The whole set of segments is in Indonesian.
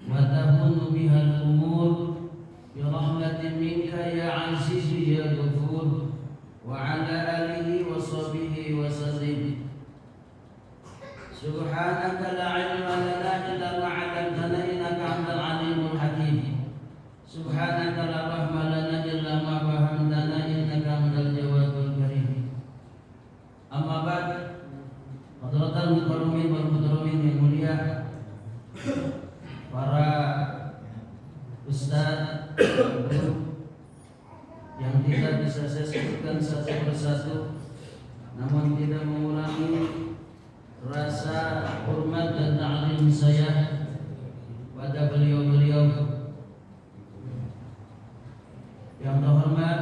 وتهون بها الأمور برحمة منك يا عزيز يا غفور وعلى آله وصحبه وسلم. سبحانك لا علم لنا إلا ما علمتنا إنك أنت العليم الحكيم. سبحانك لا رحم لنا إلا ما فهمتنا إنك أنت الجواد الكريم. أما بعد, Hadratul Mukarramin wal Mukarramin yang mulia, para ustaz, guru yang tidak bisa saya sebutkan satu persatu, namun tidak mengurangi rasa hormat dan ta'zim saya pada beliau-beliau. Yang terhormat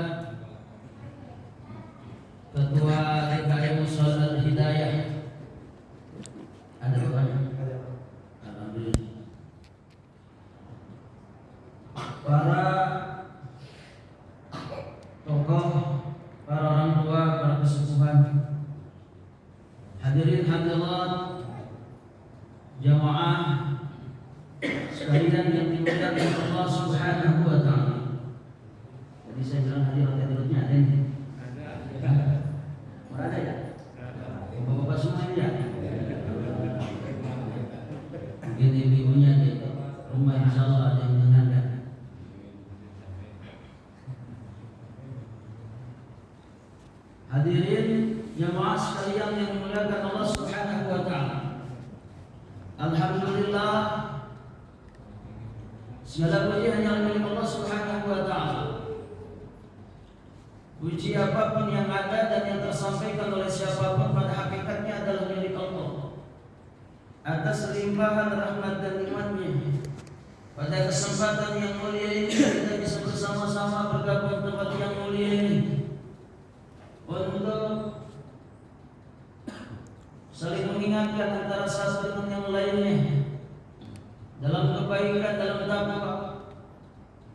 Ketua DKM Musyawarah Hidayah, ada doanya? Alhamdulillah. Para tokoh, para orang tua, para kesepuhan, hadirin hadirat, jamaah sekalian yang dimuliakan Allah Subhanahu wa taala. Jadi saya bilang hadirat-hadiratnya ada ini? Ada ya? Bapak-bapak semua ini ya? Mungkin ibu-ibunya di rumah insyaallah ada yang menanda. Hadirin jamaah sekalian yang dimuliakan Allah Subhanahu wa taala. Alhamdulillah, segala puji hanya milik Allah Subhanahu wa taala. Puji apapun yang ada dan yang tersampaikan oleh siapapun pada hakikatnya adalah milik Allah. Atas limpahan rahmat dan nikmat-Nya, pada kesempatan yang mulia ini kita bisa bersama-sama bergabung tempat yang mulia ini untuk saling mengingatkan antara satu dengan yang lainnya dalam kebaikan, dalam takwa,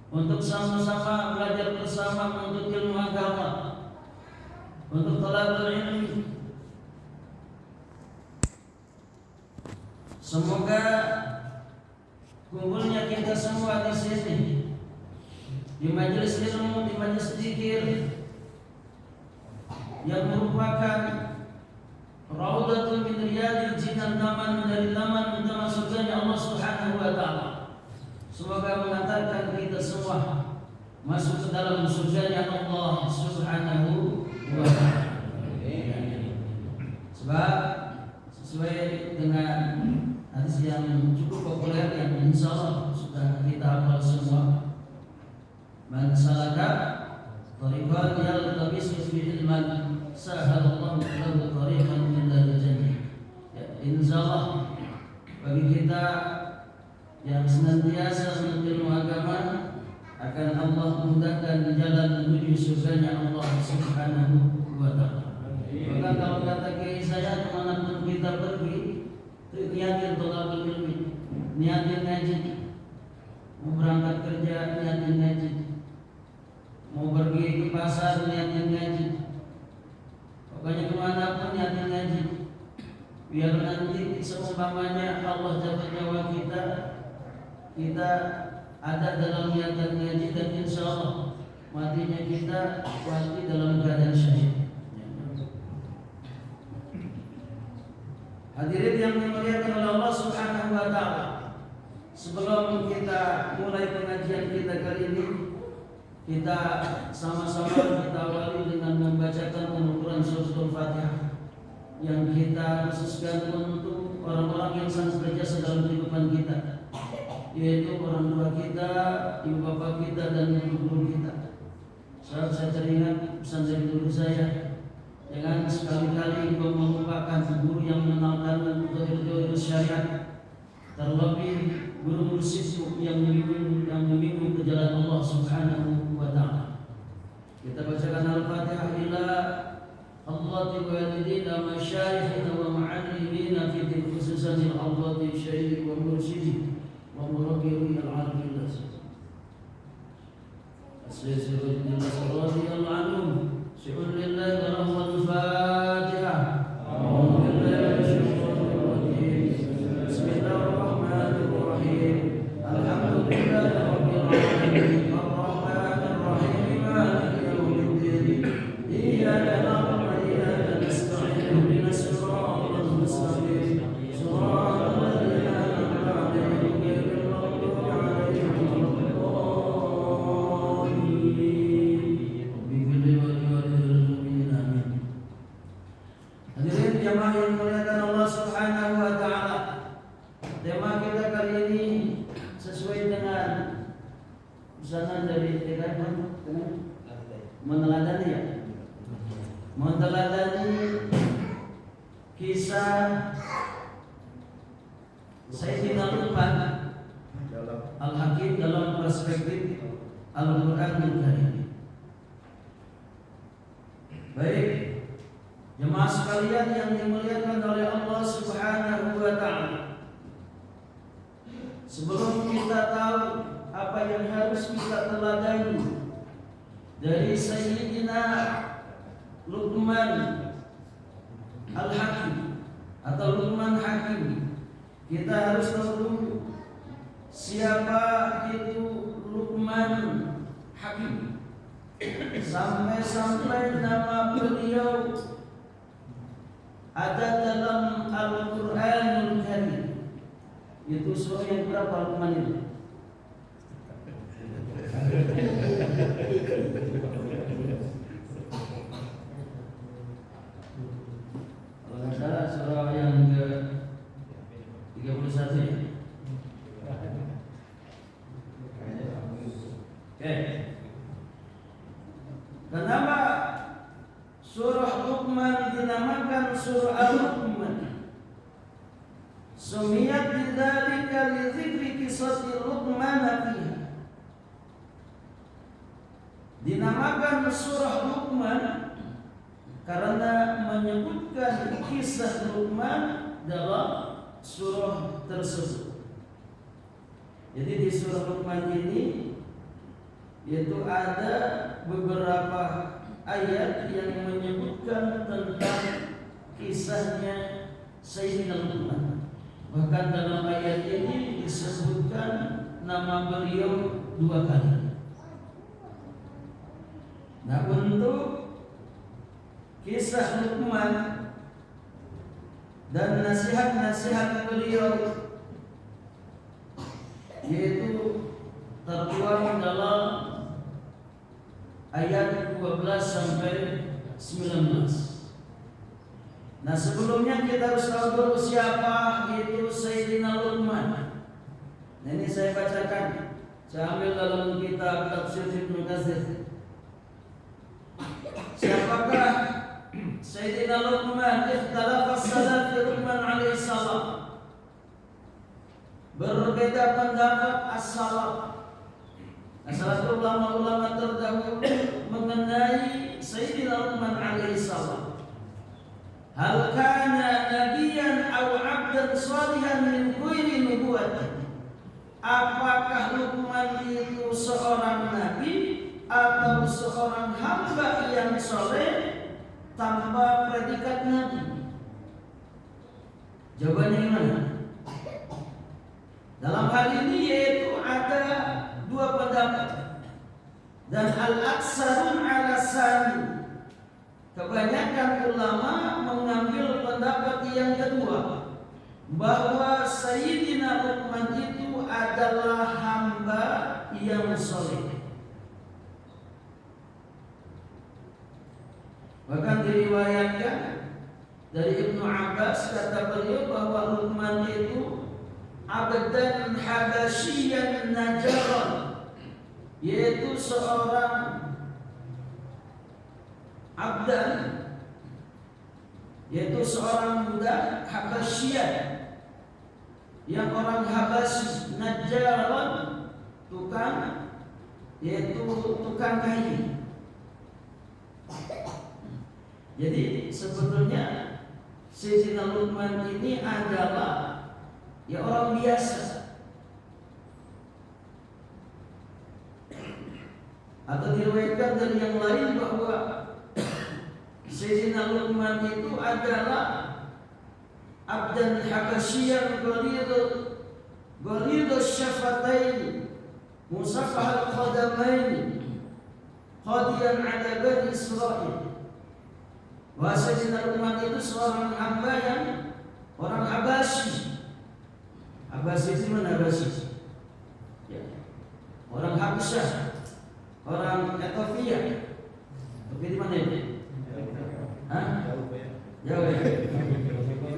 untuk sama-sama belajar bersama menuntut ilmu agama, untuk talabul ilmi. Semoga kumpulnya kita semua di sini, di majelis ilmu, di majelis zikir yang merupakan raudhatun min riyadil jinan, taman dari taman utama surganya Allah Subhanahu wa taala. Semoga mengantarkan kita semua masuk ke dalam surganya Allah Subhanahu wa taala. Sebab sesuai dengan hadis yang cukup populer yang insyaallah sudah kita hafal semua, man salaka tariqan yaltabisu fihi ilman sahalallahu lahu tariqan ila jannah. Ya, insyaallah bagi kita yang senantiasa menuntut ilmu agama akan Allah mudahkan jalan menuju surganya Allah Subhanahu wa taala. Maka kalau kata kiai saya, kemanapun kita pergi, niatin tolabul ilmi, niatin ngaji, mau berangkat kerja niatin ngaji, mau pergi ke pasar niatin ngaji, pokoknya kemanapun niatin ngaji, biar nanti seumpamanya Allah jaga nyawa kita ada dalam niatan ngaji, dan insyaallah matinya kita mati dalam keadaan syahid. Hadirin yang dimuliakan oleh Allah Subhanahu wa taala, sebelum kita mulai pengajian kita kali ini, kita sama-sama kita awali dengan membacakan Al-Qur'an Suratul Fatihah yang kita khususkan untuk orang-orang yang sangat berjasa dalam kehidupan kita, yaitu orang tua kita, ibu bapak kita, dan guru kita. Saat saya teringat pesan dari guru saya, jangan sekali-kali engkau melupakan guru yang mengenalkan dohir-dohir syariat, terlebih guru mursyidmu yang membimbing ke jalan Allah Subhanahu wa taala. Kita bacakan Al-Fatihah ila Allati walidina masyayikhina wa ma'allimina fi khususan Allati syayikh wa mursyidi wa murabbiyi al-'arabiyya. Asy-syaikh radhiyallahu anhu syukur lillahi wa al-Fatihah. A'udzu billahi minasyaitonir rajim. Bismillahirrahmanirrahim. kita kali ini sesuai dengan pesanan dari TKI meneladani ya, meneladani kisah Sayyidina Luqman Al-Hakim dalam perspektif Al-Qur'anul Karim. Baik, jemaah sekalian yang dimuliakan oleh Allah Subhanahu wa taala. Sebelum kita tahu apa yang harus kita teladani dari Sayyidina Luqman Al-Hakim atau Luqman Hakim, kita harus tahu dulu siapa itu Luqman Hakim. Sampai-sampai nama beliau ada dalam Al-Qur'anul Karim. Itu surah yang berapa Luqman itu? Kalau nggak salah surah yang ke 31 ya. Oke. Kenapa surah Luqman dinamakan surah Al-Luqman? Sumiyat bidzalika li dzikri qissati Luqman fiha. Dinamakan surah Luqman karena menyebutkan kisah Luqman dalam surah tersebut. Jadi di surah Luqman ini yaitu ada beberapa ayat yang menyebutkan tentang kisahnya Sayyidina Luqman. Bahkan dalam ayat ini disebutkan nama beliau 2 kali. Nah, untuk kisah Luqman dan nasihat-nasihat beliau yaitu tertuang dalam ayat 12 sampai 19. Nah, sebelumnya kita harus tahu dulu siapa itu Sayyidina Luqman. Nah, ini saya bacakan. Saya ambil dalam kitab Tafsir Ibnu Katsir. Siapakah Sayyidina Luqman? Ikhtalafa as-salaf fi Luqman alaihi salam. Berbeda pendapat as-salaf. As-salaf ulama-ulama terdahulu mengenai Sayyidina Luqman alaihi salam. Hal kana nabiyan aw 'abdan shalihan min ghairi nubuwwah. Apakah Luqman itu seorang nabi atau seorang hamba yang soleh tanpa predikat nabi? Jawabannya gimana? Dalam hal ini yaitu ada 2 pendapat dan al-aksarun ala sani. Kebanyakan ulama mengambil pendapat yang kedua, bahwa Sayyidina Luqman itu adalah hamba yang soleh. Bahkan diriwayatkan dari Ibnu Abbas, kata beliau bahwa Luqman itu abdan habasyian najaran, yaitu seorang abdan, yaitu seorang budak Habasyah yang orang Habasyi, najaran tukang, yaitu tukang kayu. Jadi sebetulnya Sayyidina Luqman ini adalah ya orang biasa. Atau diriwayatkan dari yang lain bahwa Sayyidina Luqman itu adalah abdan habasyian ghalidus syafatain musafahal qadamain qadiyan ala bani Israil. Wa Sayyidina Luqman itu seorang hamba yang orang Habasyi. Habasyi itu mana Habasyi? Ya. Orang Habsyah, orang Ethiopia. Tapi di mana itu? Hah? Jauh ya?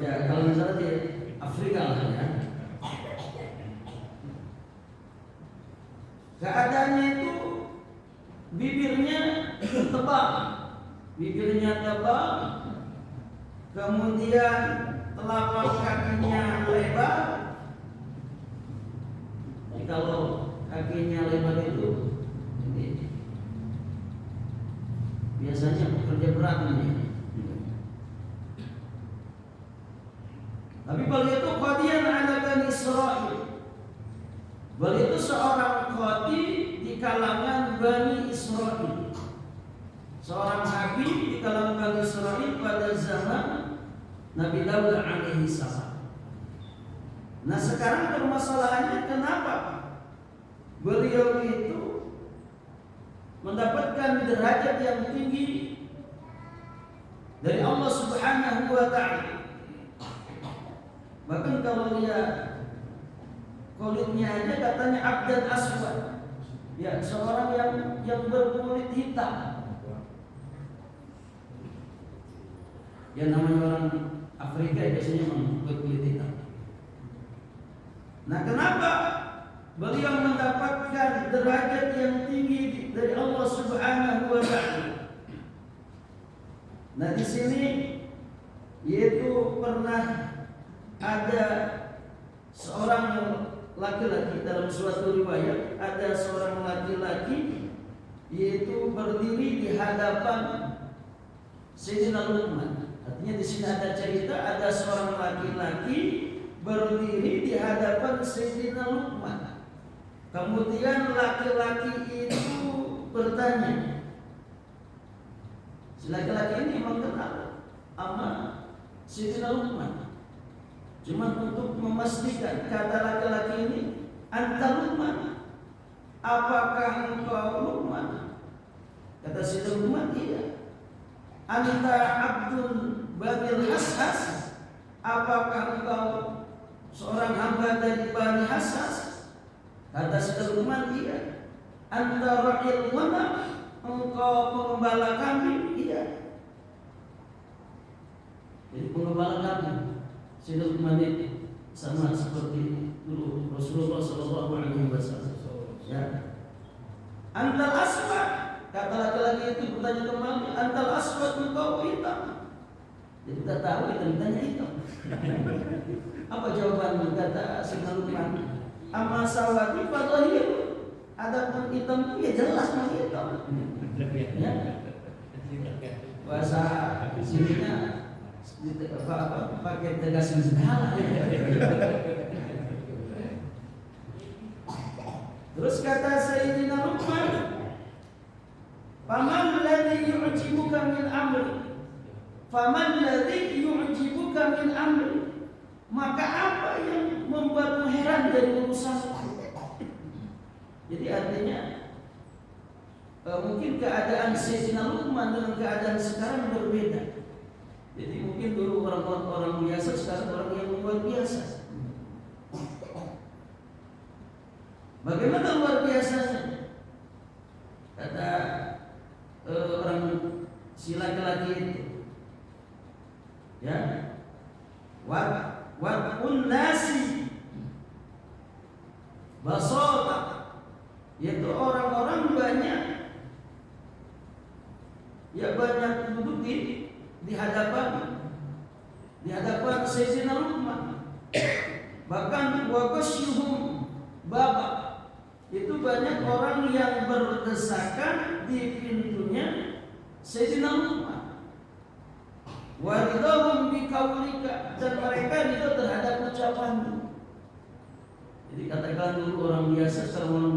Ya, kalau misalnya di Afrika lah ya. Keadaannya itu bibirnya tebal, kemudian telapak kakinya lebar. Jadi kalau kakinya lebar itu ini biasanya pekerja berat ini. Tapi beliau itu qadiyan ala Bani Israil. Beliau itu seorang qadi di kalangan Bani Israil, seorang habib di kalangan Bani Israil pada zaman Nabi Daud alaihi salam. Nah sekarang permasalahannya kenapa beliau itu mendapatkan derajat yang tinggi dari Allah Subhanahu wa ta'ala. Bahkan kalau lihat kulitnya aja katanya abdan aswad, ya seorang yang berkulit hitam. Ya namanya orang Afrika biasanya berkulit hitam. Nah kenapa beliau mendapatkan derajat yang tinggi dari Allah Subhanahu wa ta'ala? Nah di sini yaitu pernah ada seorang laki-laki, dalam suatu riwayat ada seorang laki-laki yaitu berdiri di hadapan Sayyidina Luqman. Artinya di sini ada cerita ada seorang laki-laki berdiri di hadapan Sayyidina Luqman. Kemudian laki-laki itu bertanya, si laki-laki ini memang kenal sama Sayyidina Luqman. Cuma untuk memastikan, kata laki-laki ini, anta Luqman, apakah engkau Luqman? Kata Sayyidina Luqman, iya. Anta abdun Banil Hashas, apakah engkau seorang hamba dari Bani Hashas? Kata Sayyidina Luqman, iya. Anta ra'il ghanam, engkau pengembala kambing? Iya. Jadi pengembala kambing. Sayyidina Luqman ini sama seperti dulu Rasulullah sallallahu alaihi wasallam. Ya. Antal aswad, kata laki-laki itu bertanya kembali, antal aswad engkau hitam. Jadi kita tahu itu ditanya hitam. Apa jawabannya? Kata Sayyidina Luqman, amma sawati fadhahir. Adapun hitam itu ya jelas memang hitam. Ya. Bahasa sininya pakai tegasan segala. Terus kata Sayyidina Luqman, faman ladzi yu'jibuka min amri, faman ladzi yu'jibuka min amri, maka apa yang membuatmu heran dari urusanku? Jadi artinya mungkin keadaan Sayyidina Luqman dengan keadaan sekarang berbeda. Jadi mungkin dulu orang biasa, sekarang orang yang luar biasa. Bagaimana luar biasanya? Kata orang si laki-laki itu, ya, wat nasi basata, yaitu orang-orang banyak, ya banyak duduk di hadapan Sayyidina Luqman. Bahkan waqasyuhum baba, itu banyak orang yang berdesakan di pintunya Sayyidina Luqman. Waridahum biqaulika, dan mereka itu terhadap ucapanmu. Jadi katakan dulu orang biasa, sekarang orang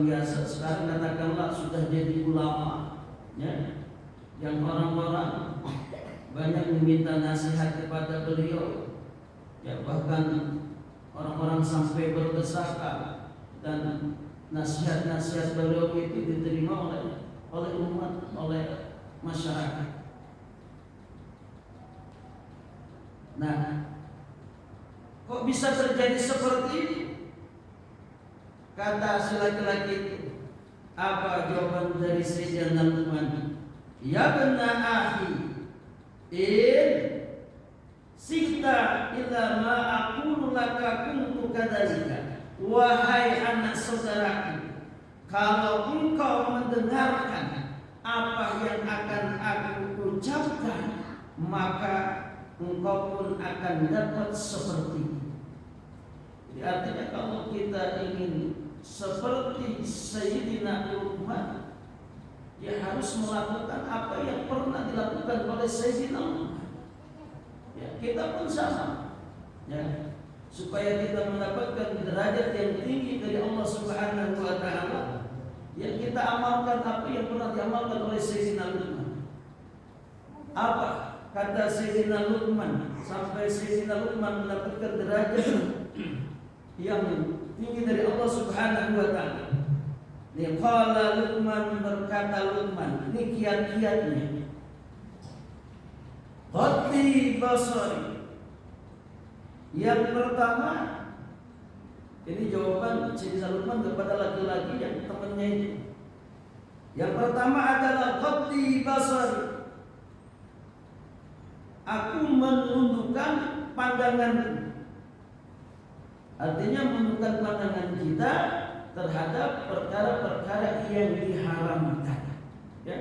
biasa, sekarang katakanlah sudah jadi ulama, ya, yang orang-orang banyak meminta nasihat kepada beliau, ya bahkan orang-orang sampai berdesakan, dan nasihat-nasihat beliau itu diterima oleh umat, oleh masyarakat. Nah, kok bisa terjadi seperti ini? Kata si laki-laki itu, apa jawaban dari Sayyidina Luqman? Ya bena akhi, in sita ila ma aqulu laka kuntu kadzalika. Wahai anak saudaraku, kalau engkau mendengarkan apa yang akan aku ucapkan, maka engkau pun akan dapat seperti itu. Jadi artinya kalau kita ingin seperti Sayyidina Luqman, ya harus melakukan apa yang pernah dilakukan oleh Sayyidina Luqman. Ya, kita pun sama. Ya, supaya kita mendapatkan derajat yang tinggi dari Allah Subhanahu wa taala, ya kita amalkan apa yang pernah diamalkan oleh Sayyidina Luqman. Apa kata Sayyidina Luqman sampai Sayyidina Luqman mendapatkan derajat yang tinggi dari Allah Subhanahu wa taala? Qala Luqman, berkata Luqman, ini kiat-kiatnya. Qaddi basari. Yang pertama, ini jawaban Sayyidina Luqman kepada laki-laki yang temannya itu. Yang pertama adalah qaddi basari. Aku menundukkan pandanganku. Artinya menundukkan pandangan kita terhadap perkara-perkara yang diharamkan. Ya.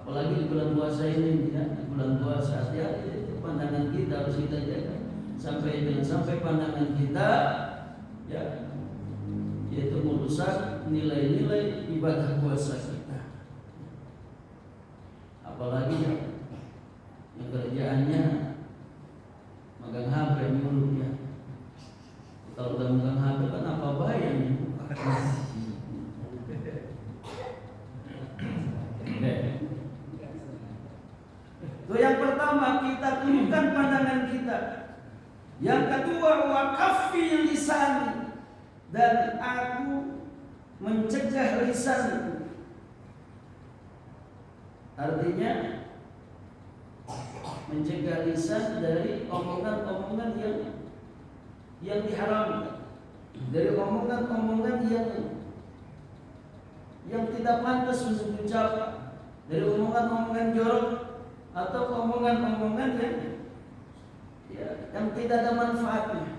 Apalagi di bulan puasa ini, ya. Di bulan puasa hati-hati pandangan kita harus kita jaga. Jangan sampai pandangan kita, ya, yaitu merusak nilai-nilai ibadah puasa kita. Apalagi yang kerjaannya megang HP mulutnya. Kalau udah megang HP kan apa bayangnya? Itu yang pertama, kita tundukkan pandangan kita. Yang kedua, waqaffi lisani, dan aku mencegah lisanku. Artinya mencegah lisan dari omongan-omongan yang diharamkan, dari omongan-omongan yang tidak pantas untuk diucapkan, dari omongan-omongan jorok atau omongan-omongan yang tidak ada manfaatnya.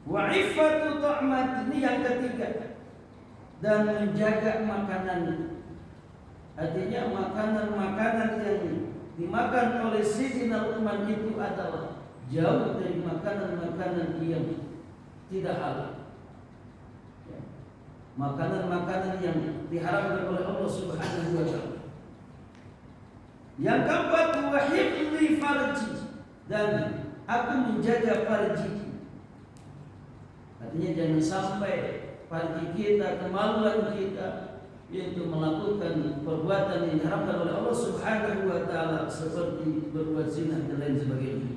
Wa iffatu ta'mat, ini yang ketiga, dan menjaga makanan. Artinya makanan-makanan yang dimakan oleh Sayyidina Luqman itu adalah jauh dari makanan-makanan yang tidak halal. Makanan-makanan yang diharamkan oleh Allah Subhanahu wa taala. Yang keempat, wa hifdzi farji, dan aku menjaga farji. Artinya jangan sampai farji kita, kemaluan kita, yaitu melakukan perbuatan yang diharamkan oleh Allah Subhanahu wa taala seperti berbuat zina dan lain sebagainya.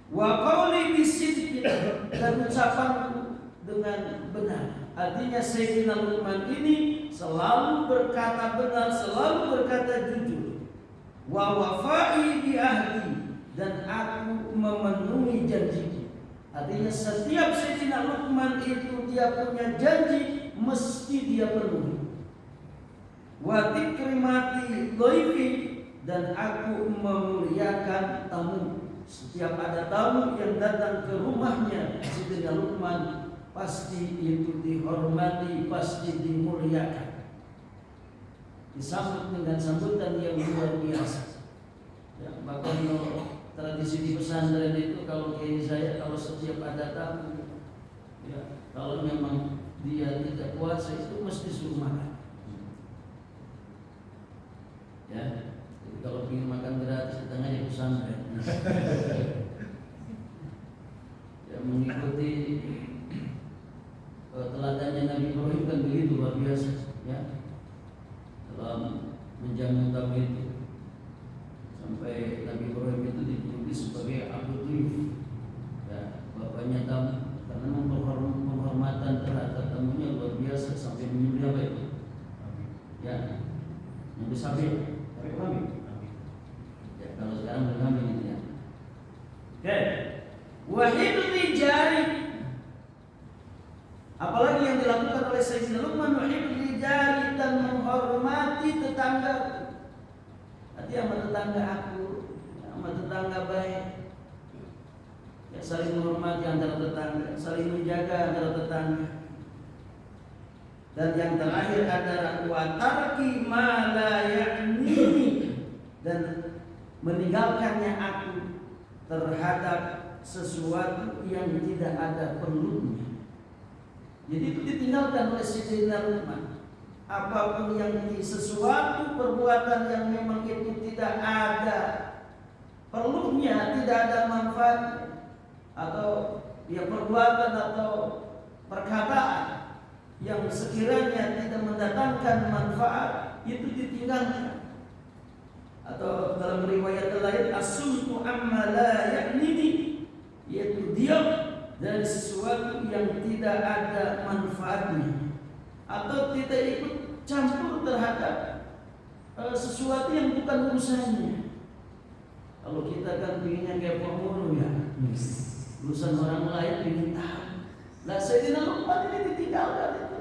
Wa qawli bisidqi, dan ucapanku dengan benar. Artinya Sayyidina Luqman ini selalu berkata benar, selalu berkata jujur. Wa wafa'i bi ahdi, dan aku memenuhi janji. Artinya setiap Sayyidina Luqman itu dia punya janji mesti dia penuhi. Wa tikrimati dhaifi, dan aku memuliakan tamu. Setiap ada tamu yang datang ke rumahnya Sayyidina Luqman, pasti itu dihormati, pasti dimuliakan, disambut dengan sambutan yang luar biasa. Ya, bahkan tradisi di pesantren itu, kalau kiai saya kalau setiap ada tamu, ya, kalau memang dia tidak puasa itu mesti suruh makan. Ya, jadi kalau ingin makan gratis datang aja pesantren. Ya, mengikuti teladannya Nabi Ibrahim kan begitu luar biasa, ya, dalam menjamu tamu itu, sampai Nabi Ibrahim itu dijuluki sebagai Abu Dhaif, ya, bapaknya tamu, karena penghormatan terhadap tamunya luar biasa sampai menyembelih apa itu, ya, nyembelih sapi, ya, kalau sekarang berkambing gitu ya. Oke, wahidni jari. Apalagi yang dilakukan oleh Sayyidina Luqman, wahidni jari, dan menghormati tetangga. Artinya sama tetangga aku, sama tetangga baik. Ya, saling menghormati antara tetangga, saling menjaga antara tetangga. Dan yang terakhir adalah wa tarki ma la ya'ni, dan meninggalkannya aku terhadap sesuatu yang tidak ada perlunya. Jadi itu ditinggalkan oleh Sayyidina Luqman. Apapun yang sesuatu perbuatan yang memang itu tidak ada perlunya, tidak ada manfaatnya, atau ya perbuatan atau perkataan yang sekiranya tidak mendatangkan manfaat, itu ditinggalkan. Atau dalam riwayat lain as-sumtu amma la ya'nini, yaitu diam dari sesuatu yang tidak ada manfaatnya, atau tidak ikut campur terhadap sesuatu yang bukan urusannya. Kalau kita kan pinginnya kayak pemuluh ya, urusan orang lain ingin tahu. Nah, Sayyidina Luqman ini ditinggalkan itu.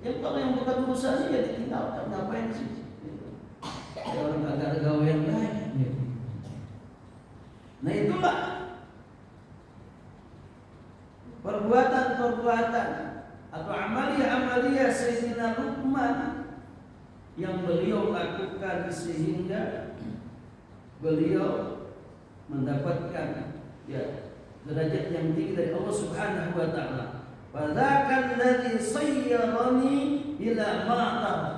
Yang kalau yang bukan urusannya ya ditinggalkan. Ngapain sih? Ya orang agak ada gawe yang lain. Nah itulah perbuatan-perbuatan atau amalia-amalia Sayyidina Luqman yang beliau lakukan sehingga beliau mendapatkan ya derajat yang tinggi dari Allah Subhanahu wa taala. Fadzakal ladzi sayyarani ila ma tara.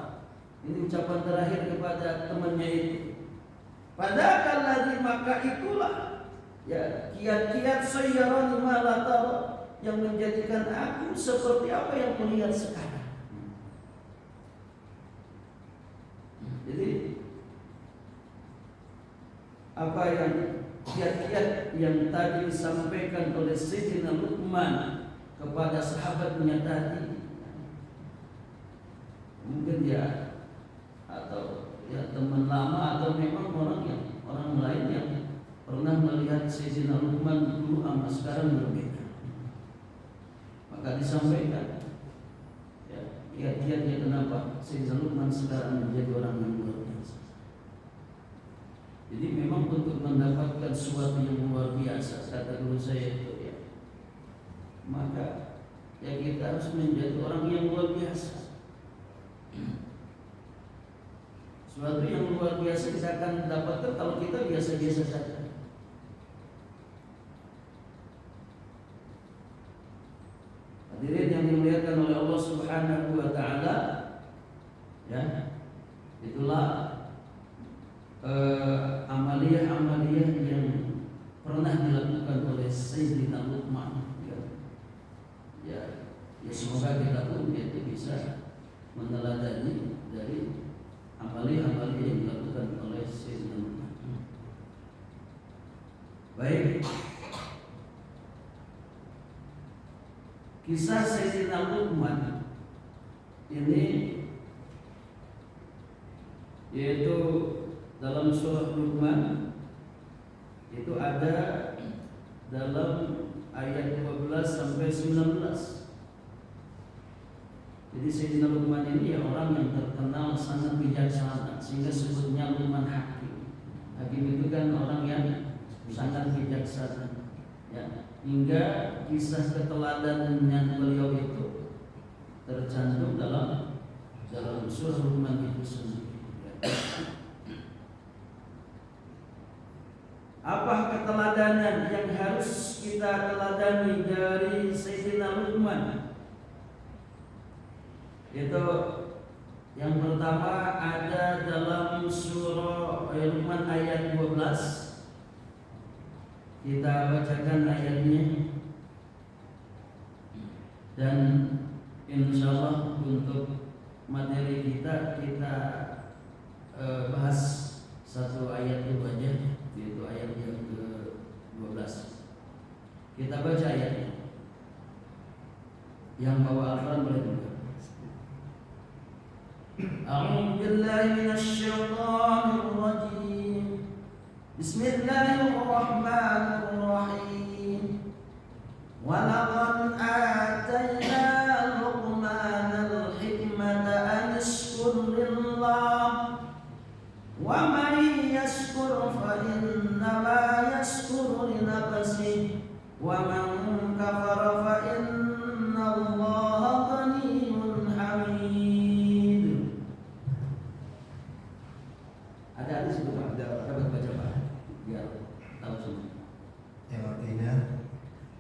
Ini ucapan terakhir kepada temannya itu. Fadzakal ladzi, maka itulah ya kiat-kiat sayyarani ma la tara, yang menjadikan aku seperti apa yang kulihat sekarang. Jadi apa yang kiat-kiat yang tadi disampaikan oleh Sayyidina Luqman kepada sahabatnya tadi, mungkin ya atau ya teman lama atau memang orang lain yang pernah melihat Sayyidina Luqman dulu sama sekarang berbeda. Maka disampaikan ya kiat-kiatnya kenapa Sayyidina Luqman sekarang menjadi orang yang luar biasa. Jadi memang untuk mendapatkan sesuatu yang luar biasa, kata guru saya itu ya, maka ya kita harus menjadi orang yang luar biasa. Sesuatu yang luar biasa kita akan dapatkan kalau kita biasa-biasa saja. Hadirin yang dimuliakan oleh Allah Subhanahu wa taala, ya, itulah amalia-amalia yang pernah dilakukan oleh Sayyidina Luqman. Ya, semoga kita pun itu bisa meneladani dari amalia-amalia yang dilakukan oleh Sayyidina Luqman. Baik, kisah Sayyidina Luqman ini yaitu dalam surah Luqman itu ada dalam ayat 12 sampai 19. Jadi Sayyidina Luqman ini ya orang yang terkenal sangat bijaksana, sehingga sebutnya Luqman Hakim. Hakim itu kan orang yang sangat bijaksana, ya, hingga kisah keteladanan beliau itu tercantum dalam surah Luqman itu sendiri. Apa keteladanan yang harus kita teladani dari Sayyidina Luqman? Itu yang pertama ada dalam surah Luqman ayat 12. Kita bacakan ayatnya dan insyaallah untuk materi kita bahas satu ayat itu aja, yaitu ayat yang ke-12. Kita baca ayatnya. Yang bawa Al-Quran boleh buka. A'udzu billahi minasy syaithanir rajim. Bismillahirrahmanirrahim. Wa laqad atayna Luqmanal hikmata an yashkur lillah wa man yashkur fa innama yashkuru li nafsihi wa man kafara fa innallaha ghaniyyun hamid. Ada hadis itu Pak, dapat baca Pak, biar tahu semua. Yang artinya,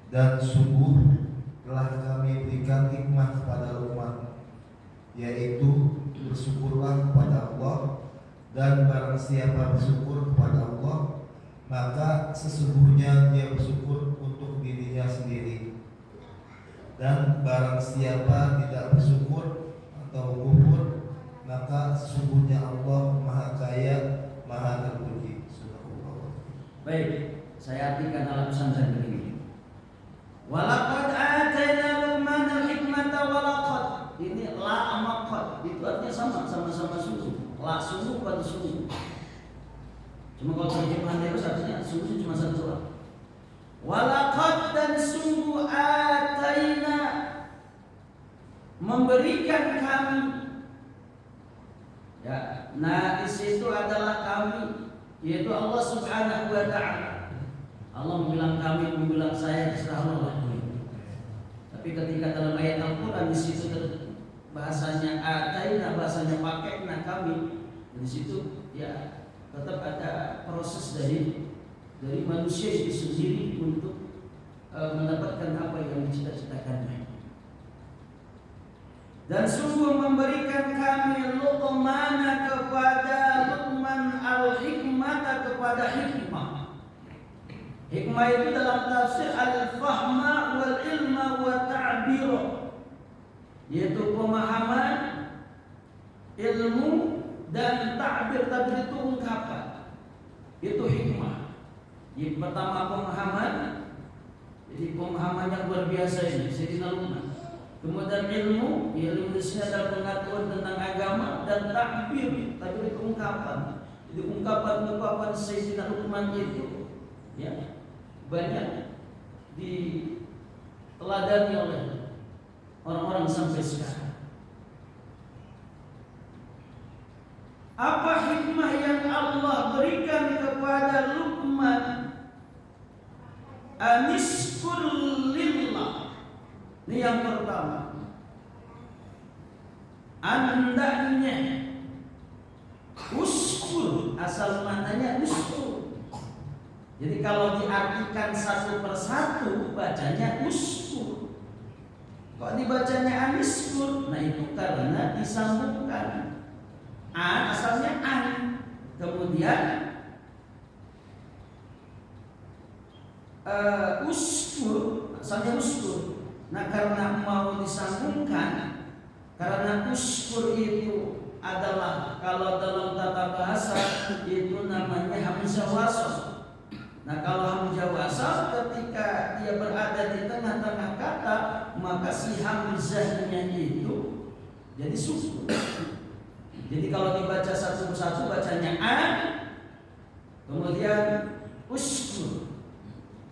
dan sungguh telah kami berikan hikmah kepada Luqman, yaitu bersyukurlah kepada Allah, dan barang siapa bersyukur kepada Allah, maka sesungguhnya dia bersyukur untuk dirinya sendiri. Dan barang siapa tidak bersyukur atau kufur, maka sesungguhnya Allah Maha Kaya, Maha Terpuji. Baik, saya artikan dalam pesantren begini. Walaqad atayna Luqman al-hikmata walaqad. Ini la amaqad, itu artinya sama-sama sungguh. La sungguh pada sungguh. Cuma kalau terjemahan terus artinya sungguh cuma satu doang. Walaqad, dan sungguh atayna, memberikan kami. Ya, nah di situ adalah kami, yaitu Allah Subhanahu wa taala. Allah membilang kami, membilang saya, terserah Allah. Tapi ketika dalam ayat Al-Qur'an di situ bahasanya ataina, bahasanya pakainya kami, di situ ya tetap ada proses dari manusia itu sendiri untuk mendapatkan apa yang dicita-citakannya. Dan sungguh memberikan kami Luqman kepada Luqman al-hikmata, kepada hikmah. Hikmah itu dalam tafsir al-fahma wal ilma wa ta'bir, yaitu pemahaman, ilmu, dan ta'bir. Ta'bir itu ungkapan, itu hikmah. Yang pertama pemahaman, jadi pemahaman yang luar biasa ini Sayyidina Luqman. Kemudian ilmu, ilmu di sini adalah pengetahuan tentang agama, dan ta'bir, ta'bir itu ungkapan. Jadi ungkapan-ungkapan Sayyidina Luqman itu ya banyak diteladani oleh orang-orang sampai sekarang. Apa hikmah yang Allah berikan kepada Luqman? Anishkur lillah. Ini yang pertama. Andanya uskur, asal maknanya uskur. Jadi kalau diartikan satu persatu bacanya uskur. Kok dibacanya aniskur? Nah itu karena disambungkan. An asalnya an, kemudian uskur asalnya uskur. Nah karena mau disambungkan, karena uskur itu adalah kalau dalam tata bahasa itu namanya hamzah wasl. Nah kalau hamzah wasal ketika dia berada di tengah-tengah kata, maka si hamzahnya itu jadi sukun. Jadi kalau dibaca satu persatu bacanya an, kemudian uskur,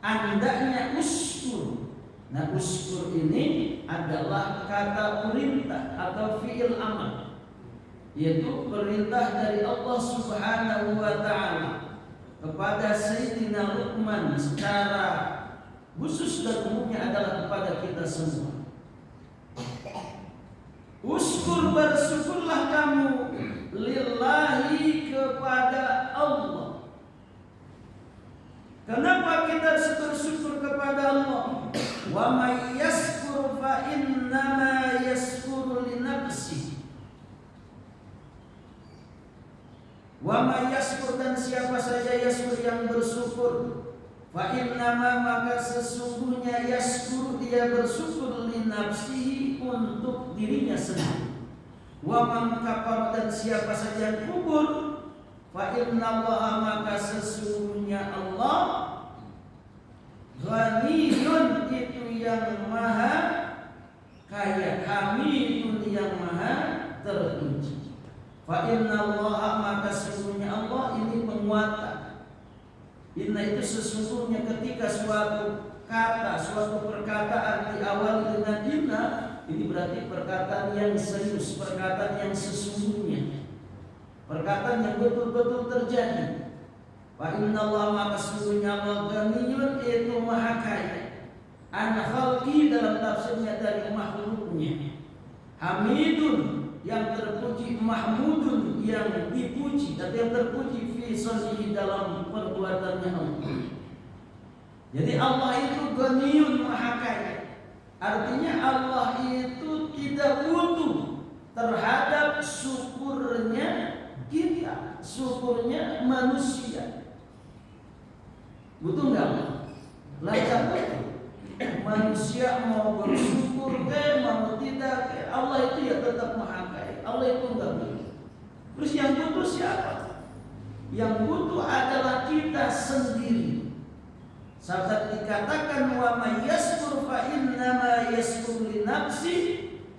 andanya uskur. Nah uskur ini adalah kata perintah atau fi'il amal, yaitu perintah dari Allah Subhanahu wa ta'ala kepada Sayyidina Luqman secara khusus dan umumnya adalah kepada kita semua. Uskur, bersyukurlah kamu lillahi, kepada Allah. Kenapa kita harus bersyukur kepada Allah? Wa may yashkur fa innama yashkuru li nafsihi. Wa may yashkur, dan siapa saja yashkur yang bersyukur, fa innama, maka sesungguhnya yashkur, dia bersyukur li nafsihi, untuk dirinya sendiri. Wa man kafar, dan siapa saja yang kufur, fa innallaha, maka sesungguhnya Allah ghaniyyun, itu yang maha kaya, hamidun, yang maha terpuji. Fa innallaha, maka sesungguhnya Allah, ini penguatan. Inna itu sesungguhnya, ketika suatu kata, suatu perkataan diawali dengan inna, ini berarti perkataan yang serius, perkataan yang sesungguhnya, perkataan yang betul-betul terjadi. Fa innallaha, maka sesungguhnya Allah ghaniyyun, itu maha kaya. an khalqi dalam tafsirnya dari makhluknya. Hamidun yang terpuji, mahmudun yang dipuji atau yang terpuji fi sunnihi dalam perbuatannya Allah. Jadi Allah itu ghaniyun, maha kaya. Artinya Allah itu tidak butuh terhadap syukurnya kita, syukurnya manusia. Butuh nggak Allah? Lancar butuh. Manusia mau bersyukur mau tidak, Allah itu ya tetap maha kaya. Allah itu nggak butuh. Terus yang butuh siapa? Yang butuh adalah kita sendiri. Saat dikatakan wa may yashkur fa innama yashkur li nafsi,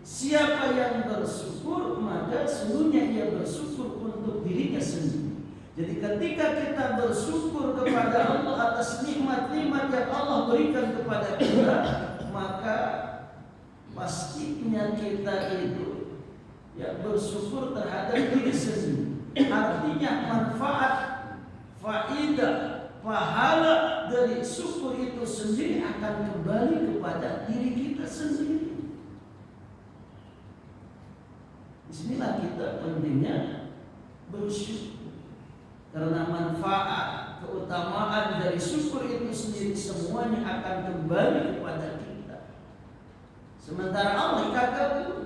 siapa yang bersyukur maka sesungguhnya ia bersyukur untuk dirinya sendiri. Jadi ketika kita bersyukur kepada Allah atas nikmat-nikmat yang Allah berikan kepada kita, maka pastinya kita itu ya bersyukur terhadap diri sendiri. Artinya manfaat, faidah, pahala dari syukur itu sendiri akan kembali kepada diri kita sendiri. Disinilah kita pentingnya bersyukur. Karena manfaat, keutamaan dari syukur itu sendiri semuanya akan kembali kepada kita. Sementara Allah kagak butuh.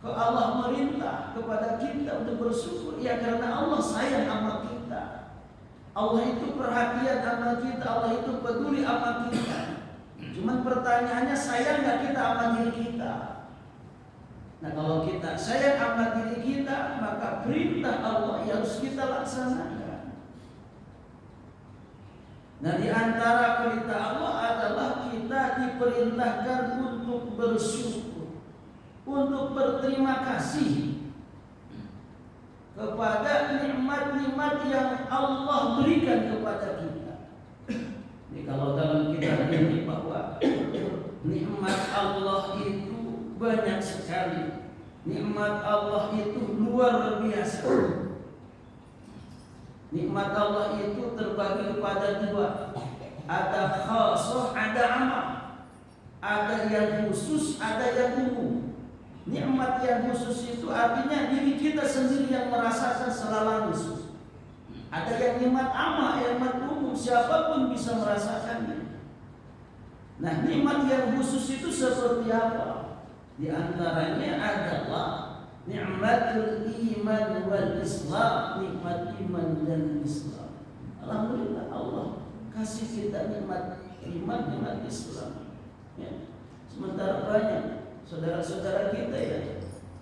Kalau Allah merintah kepada kita untuk bersyukur, ya karena Allah sayang sama kita. Allah itu perhatian sama kita, Allah itu peduli sama kita. Cuman pertanyaannya, sayang gak kita sama diri kita? Nah kalau kita sayang sama diri kita, maka perintah Allah yang harus kita laksanakan. Nah di antara perintah Allah adalah kita diperintahkan untuk bersyukur, untuk berterima kasih kepada nikmat-nikmat yang Allah berikan kepada kita. Ini kalau dalam kitab ini bahwa nikmat Allah itu banyak sekali. Nikmat Allah itu luar biasa. Nikmat Allah itu terbagi kepada dua. Ada khassah, ada ammah. Ada yang khusus, ada yang umum. Nikmat yang khusus itu artinya diri kita sendiri yang merasakan secara langsung. Ada yang nikmat ammah, yang nikmat umum, siapapun bisa merasakannya. Nah, nikmat yang khusus itu seperti apa? Di antaranya adalah nikmatul iman wal Islam, nikmat iman dan Islam. Alhamdulillah Allah kasih kita nikmat iman, nikmat Islam. Ya. Sementara banyak saudara-saudara kita ya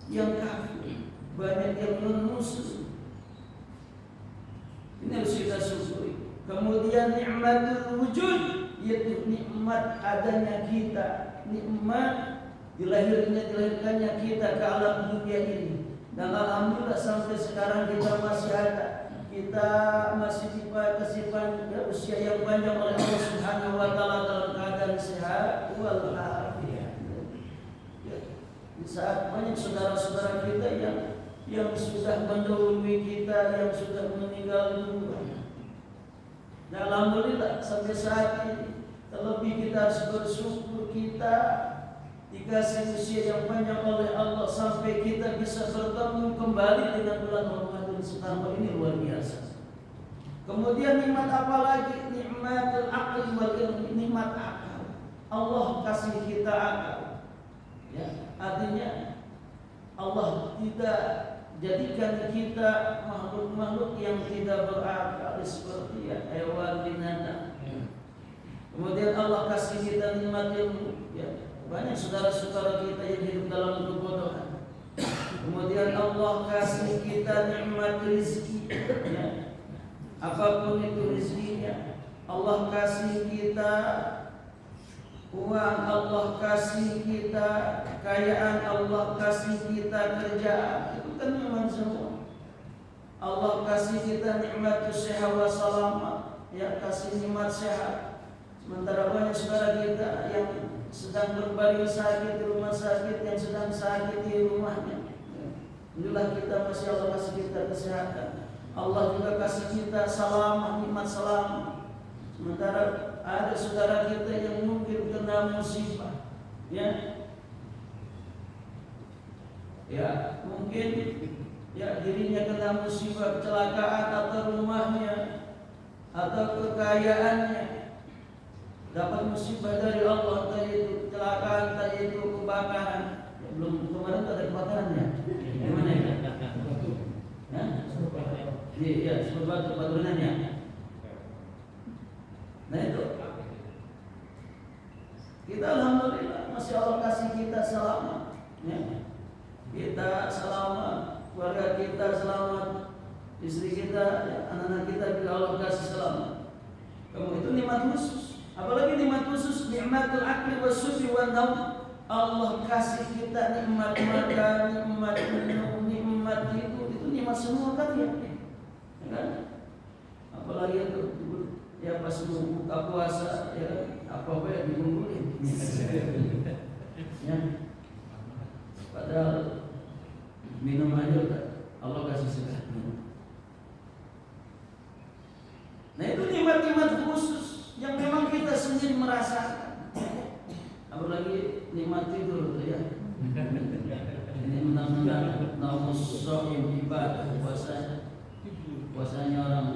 yang kafir, banyak yang non-muslim. Ini harus kita syukuri. Kemudian nikmatul wujud, yaitu nikmat adanya kita, nikmat dilahirkannya kita ke alam dunia ini. Dan alhamdulillah sampai sekarang kita masih ada. Kita masih dikasih usia yang panjang oleh Allah Subhanahu wa taala dalam keadaan sehat walafiat. Di saat banyak saudara-saudara kita yang sudah mendahului kita, yang sudah meninggal dunia. Dan alhamdulillah sampai saat ini terlebih kita harus bersyukur kita dikasih usia yang panjang oleh Allah sampai kita bisa bertemu kembali dengan bulan Ramadan sekarang ini luar biasa. Kemudian nikmat apa lagi? Nikmatul aqli wal ilmi, nikmat akal. Allah kasih kita akal. Ya, artinya Allah tidak jadikan kita makhluk-makhluk yang tidak berakal seperti hewan, binatang. Kemudian Allah kasih kita nikmat ilmu. Ya. Banyak saudara-saudara kita yang hidup dalam kebodohan. Kemudian Allah kasih kita nikmat rezeki. Ya. Apapun itu rezekinya, Allah kasih kita uang, Allah kasih kita kekayaan, Allah kasih kita kerjaan. Itu kan nikmat semua. Allah kasih kita nikmat sehat wa selamat, ya kasih nikmat sehat. Sementara banyak saudara kita yang sedang berbaring sakit di rumah sakit, yang sedang sakit di rumahnya. Alhamdulillah kita masih Allah kasih kita kesehatan. Allah juga kasih kita salam, nikmat salam. Sementara ada saudara kita yang mungkin kena musibah, ya mungkin dirinya kena musibah kecelakaan atau rumahnya atau kekayaannya dapat musibah dari Allah, entah itu kecelakaan, entah itu kebakaran. Belum kemarin ada kebakarannya. Gimana ya? Iya, seperti baturunannya. Nah itu, kita alhamdulillah masih Allah kasih kita selamat, ya. Kita selamat, keluarga kita selamat, istri kita, ya, anak-anak kita juga Allah kasih selamat. Kamu itu nikmat khusus, apalagi nikmat khusus nikmatul akli wasyurbi wan naum. Allah kasih kita nikmat makan, nikmat minum, nikmat itu nikmat semua kan ya kan? Apalagi itu ya pas buka puasa ya apa yang dikumpulin ya, padahal minum aja Allah kasih sudah. Nah itu nikmat-nikmat khusus yang memang kita sendiri merasakan. Apalagi nikmat tidur ya. Ini menang-menang naumus shaim ibadah, puasanya orang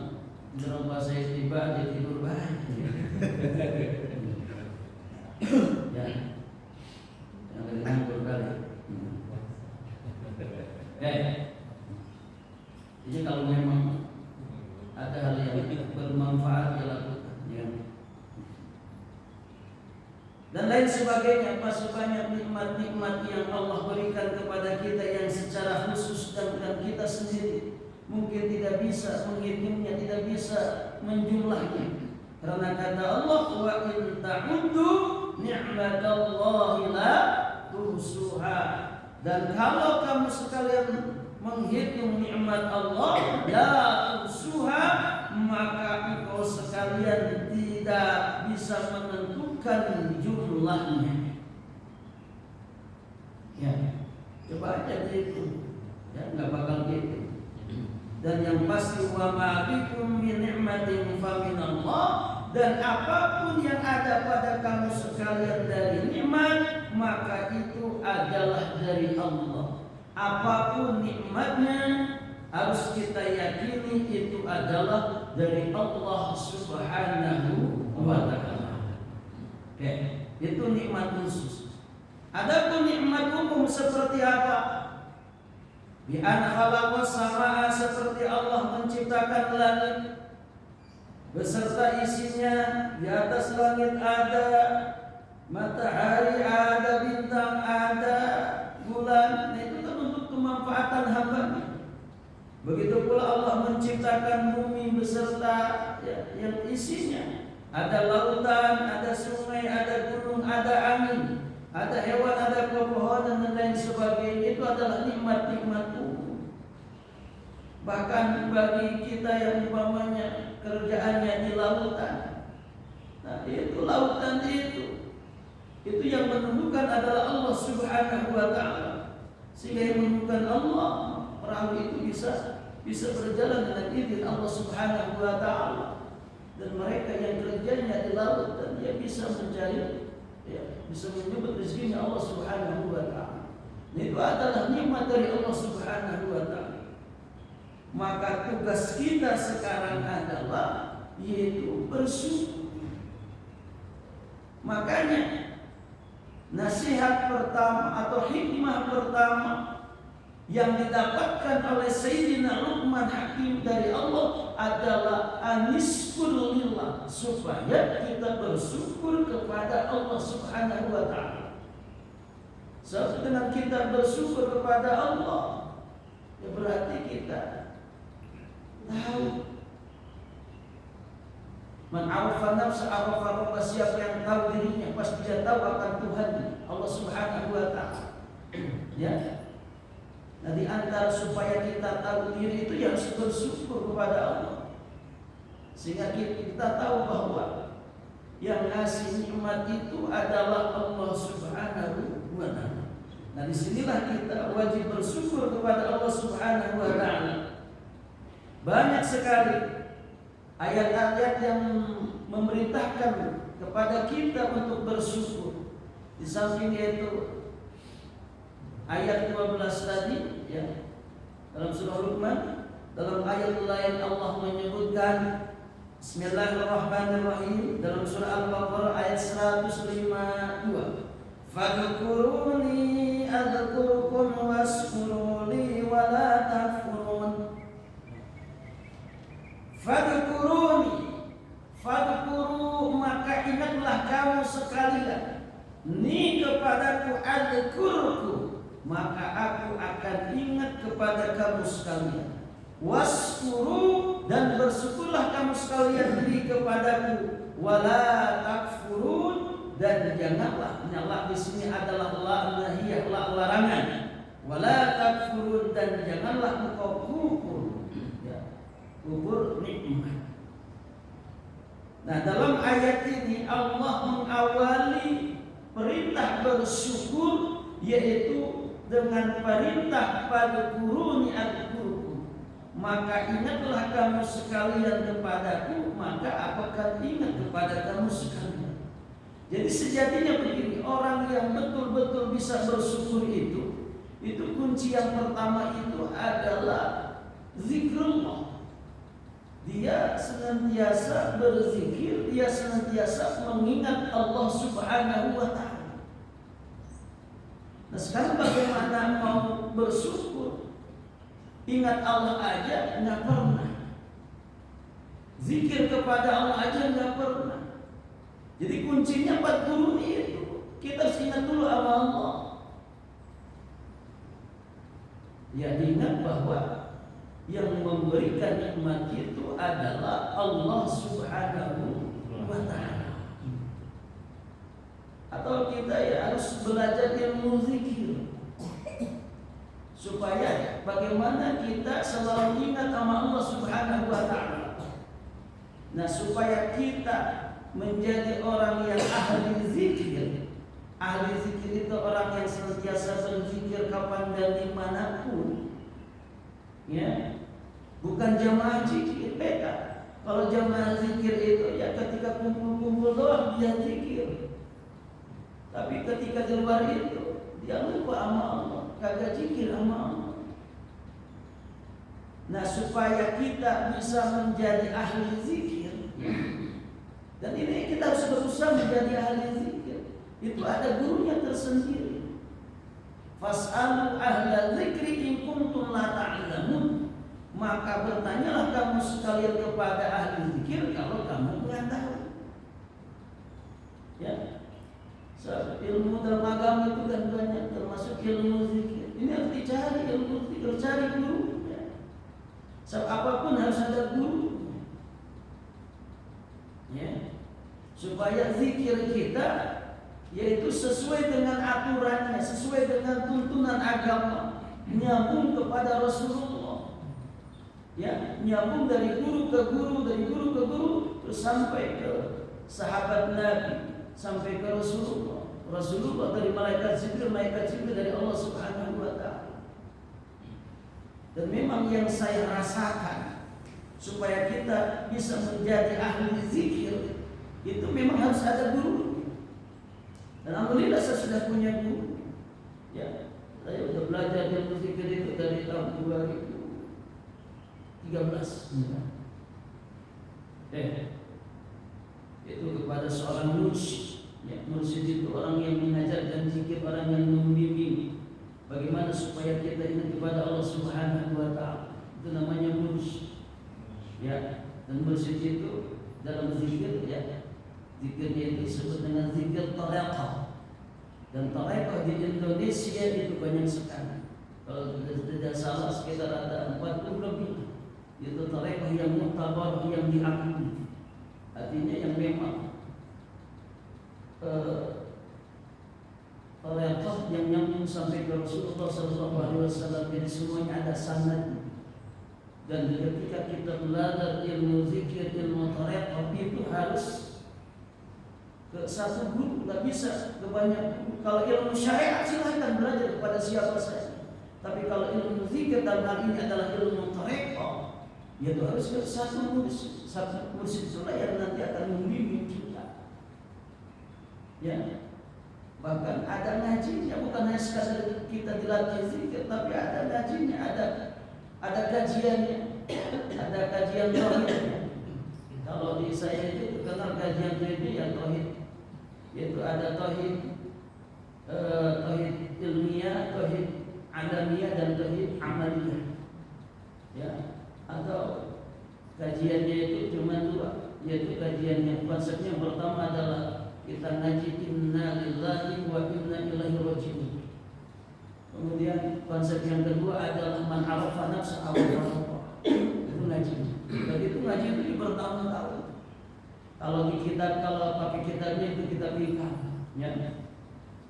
dalam bahasa ibadah tidur baik. Ya, yang nganggur kali. Jadi kalau memang ada hal yang bermanfaat ya lakukan, ya. Dan lain sebagainya, masih banyak nikmat-nikmat yang Allah berikan kepada kita yang secara khusus dan kita sendiri mungkin tidak bisa menghitungnya, tidak bisa menjumlahnya. Karena kata Allah, wa in ta'uddu ni'matallahi la tuhsuha. Dan kalau kamu sekalian menghitung nikmat Allah, la tuhsuha, maka engkau sekalian tidak bisa menentukan jumlahnya. Ya, coba aja itu, ya nggak bakal gitu. Dan yang pasti wa ma bikum min ni'matin fa min Allah, dan apapun yang ada pada kamu sekalian dari nikmat, maka itu adalah dari Allah. Apapun nikmatnya harus kita yakini itu adalah dari Allah Subhanahu wa ta'ala. Oke, itu nikmat khusus. Adapun nikmat umum seperti apa? Bi an khalaqa samaa, seperti Allah menciptakan langit beserta isinya. Di atas langit ada matahari, ada bintang, ada bulan. Nah, itu kan untuk kemanfaatan hamba-Nya. Begitu pula Allah menciptakan bumi beserta yang isinya. Ada lautan, ada sungai, ada gunung, ada angin, ada hewan, ada pepohonan dan lain sebagainya. Itu adalah nikmat-nikmat umum. Bahkan bagi kita yang umpamanya kerjaannya di lautan, nah itu lautan itu yang menentukan adalah Allah Subhanahu wa ta'ala. Sehingga yang menentukan Allah, perahu itu bisa berjalan dengan izin Allah Subhanahu wa ta'ala. Dan mereka yang kerjanya di laut, dan dia bisa mencari, bisa menyebut rezekinya Allah Subhanahu wa ta'ala. Itu adalah nikmat dari Allah Subhanahu wa ta'ala. Maka tugas kita sekarang adalah yaitu bersyukur. Makanya nasihat pertama atau hikmah pertama yang didapatkan oleh Sayyidina Luqman Hakim dari Allah adalah anishkur lillah, supaya kita bersyukur kepada Allah Subhanahu wa ta'ala. Sebab dengan kita bersyukur kepada Allah, ya berarti kita tahu. Man arafa nafsa arafa rabbah, siapa yang tahu dirinya pasti dia tahu akan Tuhan Allah Subhanahu wa ta'ala. Ya. Nah, di antara supaya kita tahu diri itu ya harus bersyukur kepada Allah. Sehingga kita tahu bahwa yang ngasih nikmat itu adalah Allah Subhanahu wa ta'ala. Nah, disinilah kita wajib bersyukur kepada Allah Subhanahu wa ta'ala. Banyak sekali ayat-ayat yang memerintahkan kepada kita untuk bersyukur. Di samping itu ayat 12 tadi ya, dalam surah Luqman, dalam ayat lain Allah menyebutkan Bismillahirrahmanirrahim dalam surah Al-Baqarah ayat 152. Fadhkuruni adzkurkum washkuruli wala takfurun. Fadhkuru maka ingatlah kamu sekalian ni kepadaku adzkurku maka aku akan ingat kepada kamu sekalian. Washkuru dan bersyukurlah kamu sekalian li kepadaku wala takfurun dan janganlah, nyala di sini adalah la nahiyah, la larangan. Wala takfurun dan janganlah engkau kufur, ya, kufur nikmat. Nah, dalam ayat ini Allah mengawali perintah bersyukur yaitu dengan perintah fadhkuruni adzkurkum. Maka ingatlah kamu sekalian kepadaku, maka aku akan ingat kepada kamu sekalian. Jadi sejatinya begini, orang yang betul-betul bisa bersyukur itu kunci yang pertama itu adalah zikrullah. Dia senantiasa berzikir, dia senantiasa mengingat Allah Subhanahu wa ta'ala. Nah, sekarang bagaimana mau bersyukur? Ingat Allah aja nggak pernah. Zikir kepada Allah aja nggak pernah. Jadi kuncinya fadhkuruni itu kita harus ingat dulu sama Allah. Ya, ingat bahwa yang memberikan nikmat itu adalah Allah Subhanahu wa ta'ala. Atau kita ya harus belajar ilmu zikir supaya bagaimana kita selalu ingat sama Allah Subhanahu wa ta'ala. Nah, supaya kita menjadi orang yang ahli zikir. Ahli zikir itu orang yang senantiasa berzikir kapan dan dimanapun. Ya, bukan jamaah zikir, beda. Kalau jamaah zikir itu ya ketika kumpul-kumpul doang dia zikir. Tapi ketika di luar itu dia lupa sama Allah, kagak zikir sama Allah. Nah, supaya kita bisa menjadi ahli zikir, dan ini kita harus berusaha menjadi ahli zikir. Itu ada gurunya tersendiri. Fas'alu ahla dzikri in kuntum la ta'lamun. Maka bertanyalah kamu sekalian kepada ahli zikir kalau kamu enggak tahu. Ya. Ilmu dalam agama itu kan banyak, termasuk ilmu zikir. Ini harus dicari ilmu zikir, cari guru. Ya. Sebab apapun harus ada guru. Ya. Supaya zikir kita yaitu sesuai dengan aturannya, sesuai dengan tuntunan agama, nyambung kepada Rasulullah. Ya, nyambung dari guru ke guru, dari guru ke guru, terus sampai ke sahabat Nabi, sampai ke Rasulullah. Rasulullah dari malaikat Jibril dari Allah Subhanahu wa ta'ala. Dan memang yang saya rasakan supaya kita bisa menjadi ahli zikir itu memang harus ada guru. Dan alhamdulillah saya sudah punya guru. Ya, saya sudah belajar ilmu zikir itu dari tahun 2013. Itu kepada seorang mursyid. Ya, mursyid itu orang yang mengajarkan zikir, orang yang membimbing bagaimana supaya kita ingat kepada Allah Subhanahu wa ta'ala. Itu namanya mursyid. Ya, dan mursyid itu dalam zikir ya, zikirnya itu disebut dengan zikir tariqah. Dan tariqah di Indonesia itu banyak sekali. Kalau tidak salah sekitar ada 40 lebih. Itu tariqah yang muktabar, yang diakui. Artinya yang memang tariqah yang nyambung sampai ke Rasulullah SAW. Jadi semuanya ada sanadnya. Dan ketika kita belajar ilmu zikir, ilmu tariqah itu harus ke satu guru, nggak bisa ke banyak guru. Kalau ilmu syariat silahkan belajar kepada siapa saja. Tapi kalau ilmu zikir dalam hal ini adalah ilmu tariqah, Ya itu harus satu mursyid itulah yang nanti akan membimbing kita. Ya, bahkan ada ngajinya, bukan hanya sekadar kita dilatih zikir, tapi ada ngajinya, ada kajiannya, ada kajian tauhidnya. Kalau di saya itu terkenal kajian tauhid yang tauhid, yaitu ada tauhid ilmiah, tauhid alamiyah, dan tauhid amaliyah. Ya, atau kajiannya itu cuma dua, yaitu kajian yang konsepnya yang pertama adalah kita ngaji inna lillahi wa inna ilaihi raji'un. Kemudian konsep yang kedua adalah man arafa nafsa awal. Itu ngaji. Begitu ngaji itu di bertahun-tahun. Kalau di kitab, kalau pakai kitabnya itu kitab hikam, ya.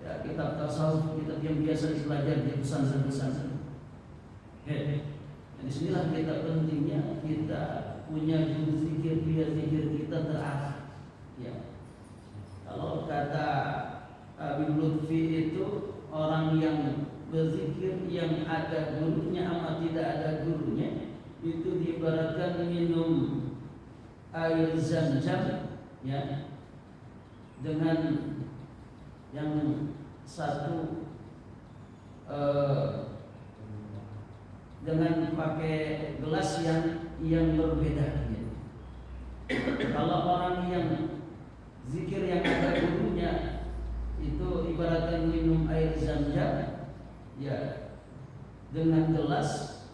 Ya, kitab tasawuf, kitab yang biasa dipelajari di pesantren-pesantren. Disinilah kita pentingnya kita punya guru zikir, biar zikir kita terarah. Ya. Kalau kata Habib Lutfi itu orang yang berzikir yang ada gurunya amat tidak ada gurunya itu diibaratkan minum air zam-zam, ya, dengan yang satu dengan pakai gelas yang berbeda. Gitu. Kalau orang yang zikir yang ada gurunya itu ibaratkan minum air zam-zam, ya, dengan gelas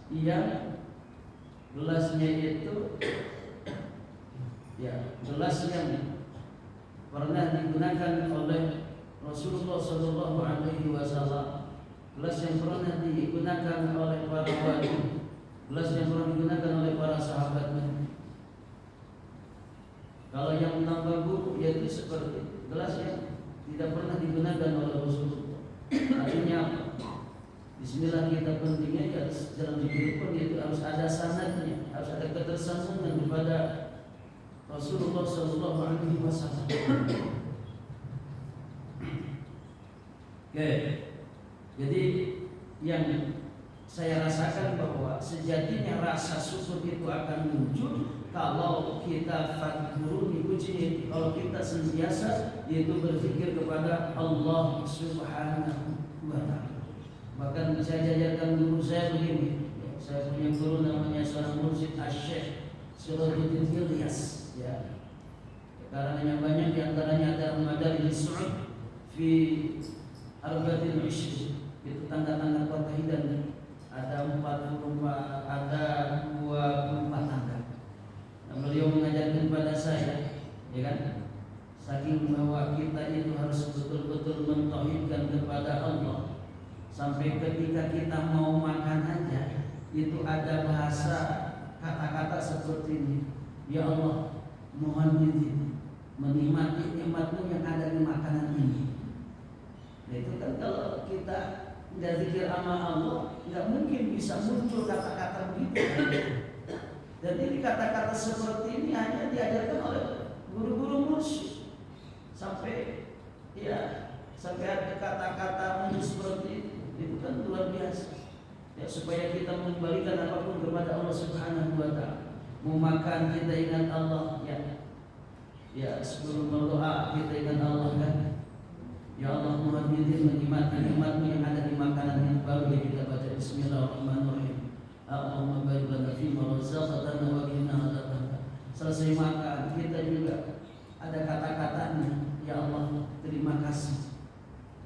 yang gelasnya itu, ya, gelas yang pernah digunakan oleh Rasulullah Sallallahu Alaihi Wasallam, gelas yang pernah digunakan oleh para wali, gelas yang pernah digunakan oleh para sahabatnya. Kalau yang menambah guru yaitu seperti gelas yang tidak pernah digunakan oleh Rasulullah. Artinya Bismillah kita pentingnya ya dalam zikir pun itu harus ada sanadnya, harus ada ketersambungan kepada Rasulullah Sallallahu Alaihi Wasallam. Oke, jadi yang saya rasakan bahwa sejatinya rasa syukur itu akan muncul kalau kita fadkuruni uji, kalau kita senantiasa yaitu berzikir kepada Allah Subhanahu wa Ta'ala. Bahkan saya jajarkan guru saya begini, ya, saya punya guru namanya seorang mursyid Asy-Syaikh Sirajuddin Ilyas, ya. Karenanya banyak diantaranya ada Madarijus Su'ud fi Arba'atil Usyri, itu tangga-tangga pertahidan ada 24, ada 24 tangga. Nah, beliau mengajarkan kepada saya, ya kan, saking bahwa kita itu harus betul-betul mentauhidkan kepada Allah. Sampai ketika kita mau makan aja itu ada bahasa kata-kata seperti ini, ya Allah, mohon izin menikmati nikmat-Mu yang ada di makanan ini. Nah, itu kan kalau kita nggak zikir sama Allah, nggak mungkin bisa muncul kata-kata begitu. Dan ini kata-kata seperti ini hanya diajarkan oleh guru-guru mursyid. Sampai ada kata-kata muncul seperti itu kan luar biasa. Ya, supaya kita mengembalikan apapun kepada Allah Subhanahu wa Ta'ala. Mau makan kita ingat Allah, ya. Ya, sebelum berdoa kita ingat Allah kan. Ya Allah, mohon izin menikmati nikmat-Mu yang ada di makanan ini. Baru kita baca Bismillahirrahmanirrahim. Allahumma barik lana fima razaqtana wa qina adzabannar. Selesai makan kita juga ada kata-katanya. Ya Allah, terima kasih.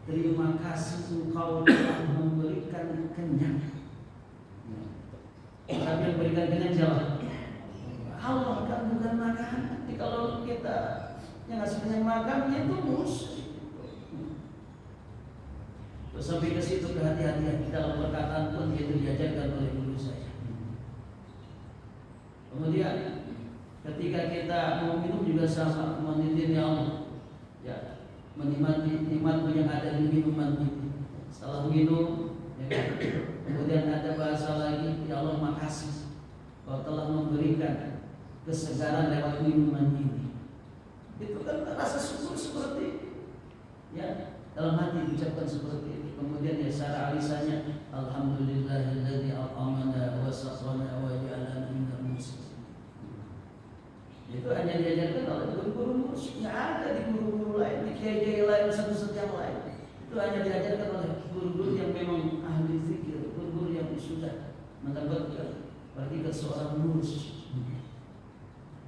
Terima kasih Engkau telah memberikan kenyang. Tapi yang berikan kenyang siapa? Allah kan, bukan makanan. Jadi kalau kita yang ngasih kenyang makannya itu musuh. Terus sampai ke situ kehati-hatian dalam perkataan pun itu diajarkan oleh guru saya. Kemudian ketika kita mau minum juga sama, menizin ya Allah, ya, menikmati nikmat-Mu yang ada di minuman ini. Setelah minum, ya, kemudian ada bahasa lagi, ya Allah makasih Kau telah memberikan kesegaran lewat minuman ini. Itu kan rasa syukur seperti itu, ya, dalam hati diucapkan seperti itu. Kemudian ya secara alisanya, Alhamdulillahilladzi at'amana wa saqana wa ja'alana minal muslimin. hanya diajarkan oleh guru-guru musik, nggak ada di guru-guru lain, di kiai-kiai lain, satu-satu yang lain. Itu hanya diajarkan oleh guru-guru yang memang ahli zikir, guru-guru yang sudah mendapatkan predikat seorang lurus.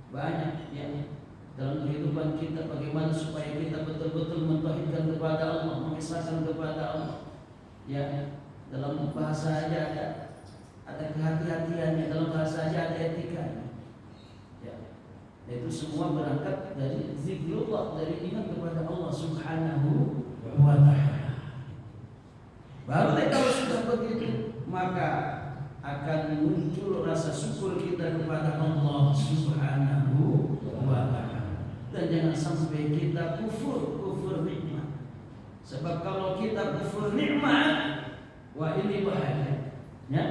Banyak yang dalam kehidupan kita bagaimana supaya kita betul-betul mentauhidkan kepada Allah, mengesahkan kepada Allah. Ya, dalam bahasa aja ada kehati-hatiannya, dalam bahasa aja ada etikanya. Ya, itu semua berangkat dari zikrullah, dari ingat kepada Allah Subhanahu wa Ta'ala. Baru kalau sudah begitu, maka akan muncul rasa syukur kita kepada Allah Subhanahu wa Ta'ala. Dan jangan sampai kita kufur nikmat. Sebab kalau kita kufur nikmat, wah ini bahaya. Ya.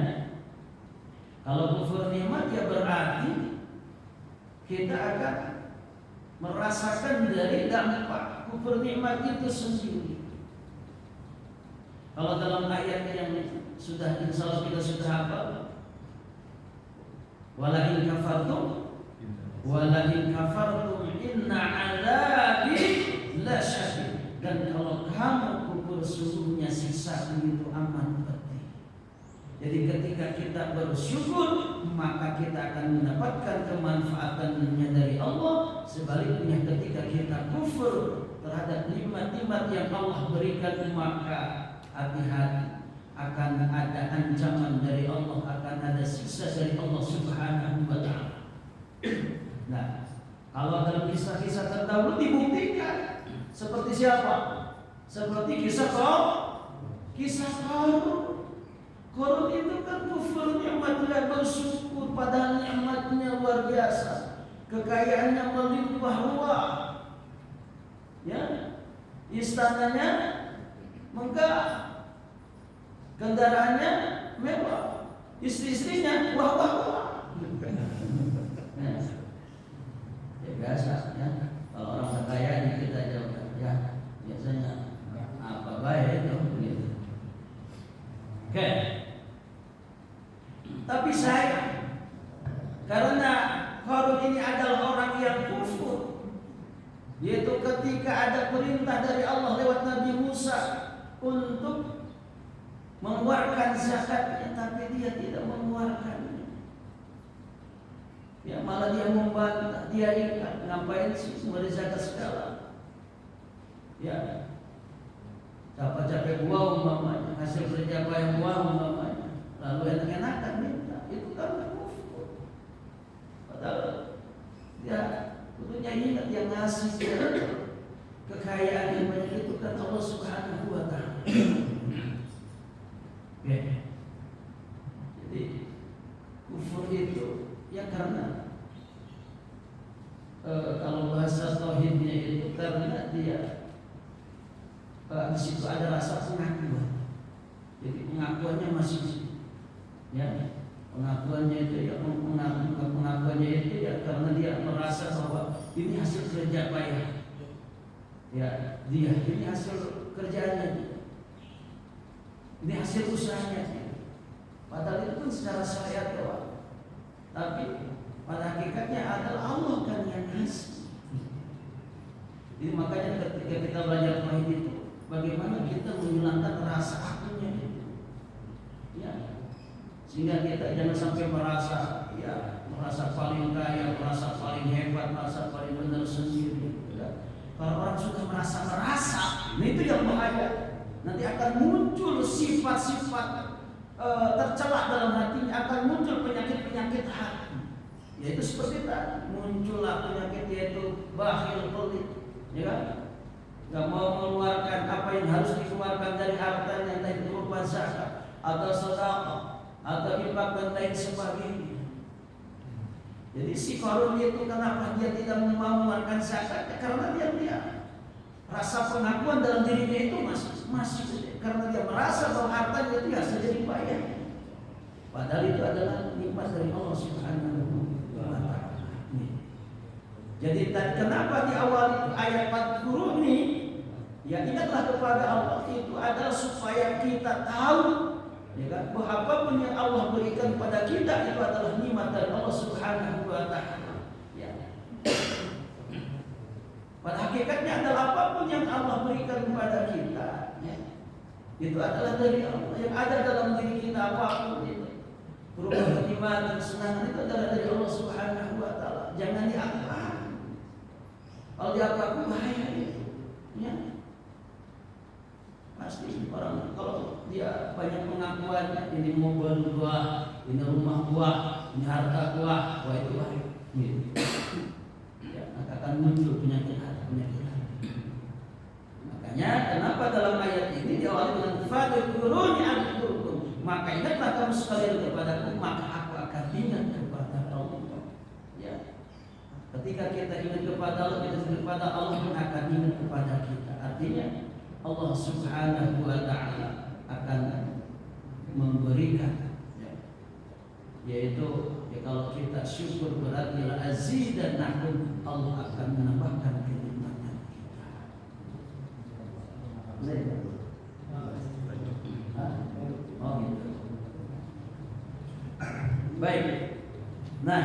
Kalau kufur nikmat ya berarti kita akan merasakan dari dampak kufur nikmat itu sendiri. Kalau dalam ayat yang sudah insyaallah kita sudah hafal, walain kafartum inna azabi lasyadid. Dan kalau kamu kufur sesungguhnya siksa itu amat pedih. Jadi ketika kita bersyukur, maka kita akan mendapatkan kemanfaatannya dari Allah. Sebaliknya ketika kita kufur terhadap nikmat-nikmat yang Allah berikan, maka hati-hati, akan ada ancaman dari Allah, akan ada siksa dari Allah Subhanahu wa Ta'ala. Nah, kalau dalam kisah-kisah terdahulu dibuktikan seperti siapa? Seperti kisah Qarun. Qarun itu kan kufur nikmat, tidak bersyukur padahal nikmatnya luar biasa, kekayaannya melimpah ruah, ya, istananya megah, kendaraannya mewah, istri-istrinya wah. Nah, ya biasa ya. Kalau orang kaya ini kita jawab ya biasanya apa baik itu gitu. Oke. Tapi sayang, karena Qarun ini adalah orang yang kufur, yaitu ketika ada perintah dari Allah lewat Nabi Musa untuk mengeluarkan zakatnya, tapi dia tidak mengeluarkannya. Ya, malah dia membantah, dia ingat ngapain sih memberi zakat segala. Ya, capek-capek gua umpamanya, hasil kerja payah gua umpamanya, lalu enak-enakan minta, itu kan kufur. Padahal dia tentunya ingat yang ngasih kekayaan yang banyak itu kan Allah Subhanahu wa Ta'ala. Ya. Jadi kufur itu ya karena kalau bahasa tauhidnya itu karena dia di situ ada rasa pengakuan. Jadi pengakuannya masih ya, pengakuannya itu ya pengakuannya itu ya karena dia merasa bahwa ini hasil kerja payah. Ya, dia ini hasil kerjanya dia. Ini hasil usahanya. Padahal itu pun secara syariat doang. Tapi pada hakikatnya adalah Allah kan yang ngasih. Jadi makanya ketika kita belajar tauhid itu, bagaimana kita menghilangkan rasa akunya itu. Ya. Sehingga kita jangan sampai merasa paling kaya, merasa paling hebat, merasa paling benar sendiri. Ya. Kalau orang sudah merasa, nah itu yang bahaya. Nanti akan muncul sifat-sifat tercela dalam hatinya, akan muncul penyakit-penyakit hati. Yaitu seperti tadi, muncullah penyakit yaitu bakhil, pelit, ya kan? Gak mau mengeluarkan apa yang harus dikeluarkan dari hartanya, entah itu berupa zakat atau sedekah atau infak dan lain sebagainya. Jadi si Qarun itu kenapa dia tidak mau mengeluarkan zakatnya? Karena dia rasa pengakuan dalam dirinya itu masih karena dia merasa bahwa hartanya itu hasil jadi payah. Padahal itu adalah nikmat dari Allah Subhanahu wa Ta'ala. Jadi kenapa di awal ayat 40 ini ya ingatlah kepada Allah itu adalah supaya kita tahu ya kan, bahwa apapun yang Allah berikan kepada kita itu adalah nikmat dari Allah Subhanahu wa Ta'ala. Ya. Pada hakikatnya adalah apapun yang Allah berikan kepada kita, ya, itu adalah dari Allah. Yang ada dalam diri kita apapun itu, berupa kenikmatan, kesenangan itu adalah dari Allah Subhanahu wa Ta'ala. Jangan dianggap. Kalau dianggap bahaya itu, ya. Pasti orang kalau dia banyak pengakuannya, ini mobil gua, ini rumah gua, ini harta gua, wah itu bahaya. Gitu. Ya, akan muncul penyakit hati, penyakit hati. Makanya kenapa dalam ayat ini diawali dengan fadkuruni adkurkum, maka ingatlah kamu sekalian kepadaku, maka aku akan ingat kepada Allah. Ya. Ketika kita ingat kepada Allah, kita ingat kepada Allah pun akan ingat kepada kita. Artinya Allah Subhanahu wa Ta'ala akan memberikan, ya, yaitu ya, kalau kita syukur berarti la azidannakum, Allah akan menambahkan kenikmatan kita. Oh gitu. Baik. Nah,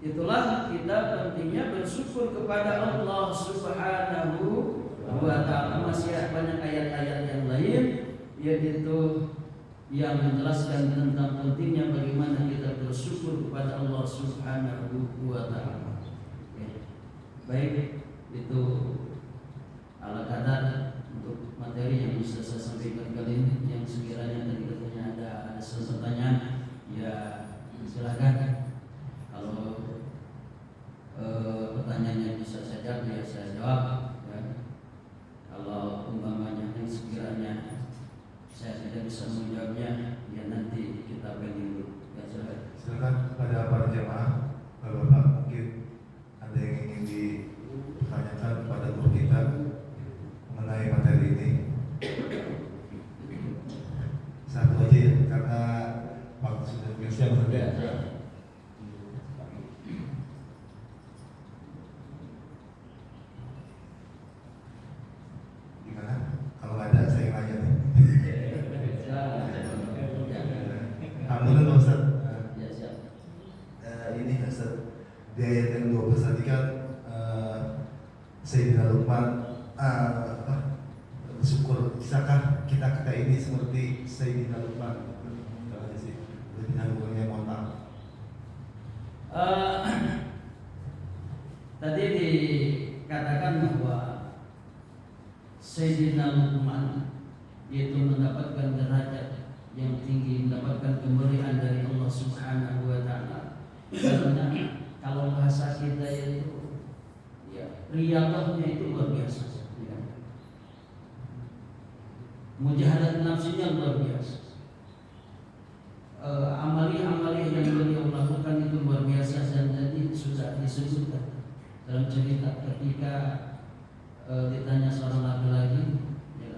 itulah kita pentingnya bersyukur kepada Allah Subhanahu wa Ta'ala. Masih banyak ayat-ayat yang lain, yaitu yang menjelaskan tentang pentingnya bagaimana kita bersyukur kepada Allah Subhanahu wa Ta'ala. Baik, itu ala kadar untuk materi yang bisa saya sampaikan kali ini. Yang sekiranya tadi katanya ada pertanyaan, ya silakan. Kalau pertanyaannya bisa saya jawab, ya saya jawab. Ya. Kalau umpamanya yang sekiranya saya tidak bisa menjawabnya, ya nanti kita pending dulu. Ya silakan. Silakan pada para jemaah, Bapak mungkin ada yang ingin ditanyakan kepada guru kita mengenai materi ini. Satu aja ya, karena waktu sudah siang saja. Gimana? Kalau nggak ada saya nanya nih. Alhamdulillah Ustaz. Ya siap. Ini Ustaz, di ayat yang 12 tadi kan Sayyidina Luqman bersyukur. Bisakah kita ini seperti Sayyidina Luqman? Terima kasih. Lebih hubungannya mohon maaf. Tadi dikatakan bahwa Sayyidina Luqman yaitu mendapatkan derajat yang tinggi, mendapatkan kemuliaan dari Allah Subhanahu wa Ta'ala. Karena kalau bahasa kita itu, ya, riyadahnya itu luar biasa, ya. Mujahadat nafsinya luar biasa. Amali-amali yang beliau lakukan itu luar biasa, dan tadi sudah disebutkan dalam cerita ketika ditanya seorang laki-laki, ya,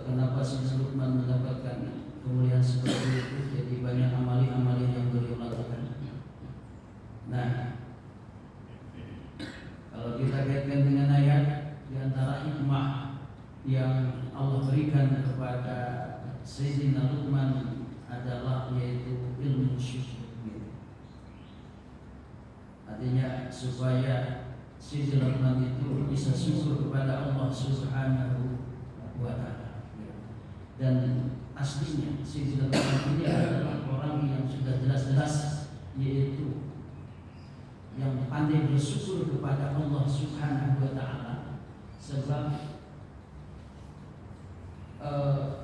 kenapa Sayyidina Luqman mendapatkan kemuliaan seperti itu. Jadi banyak amali-amali yang beliau lakukan. Nah, kalau kita kaitkan dengan ayat, di antara hikmah yang Allah berikan kepada Sayyidina Luqman adalah yaitu ilmu syukur. Artinya supaya Sayyidina Luqman itu bisa syukur kepada Allah Subhanahu wa Ta'ala. Dan aslinya Sayyidina Luqman ini adalah orang yang sudah jelas-jelas yaitu yang pandai bersyukur kepada Allah Subhanahu wa Ta'ala. Sebab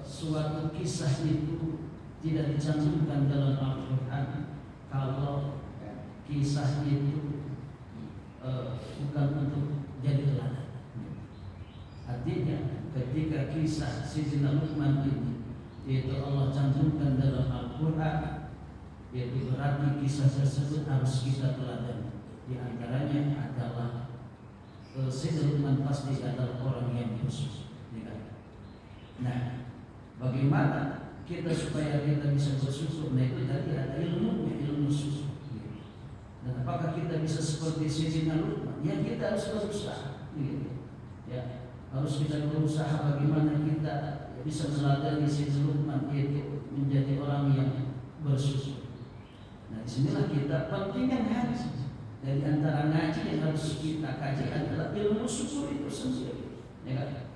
suatu kisah itu tidak dicantumkan dalam Al-Quran kalau kisah itu bukan untuk jadi teladan. Artinya ketika kisah Sayyidina Luqman ini yaitu Allah cantumkan dalam Al-Quran, yaitu berarti kisah tersebut harus kita teladani. Di antaranya adalah Sayyidina Luqman pasti adalah orang yang bersyukur. Nah, bagaimana kita supaya kita bisa bersyukur? Nah, itu tadi ada ilmunya, ilmu syukur. Dan apakah kita bisa seperti Sayyidina Luqman? Ya, kita harus berusaha. Ya, harus kita berusaha bagaimana kita bisa meladani Sayyidina Luqman, yaitu menjadi orang yang bersyukur. Nah, disinilah kita pentingnya haji. Dari antara ngaji yang harus kita kaji adalah ilmu syukur itu sendiri, ya kan?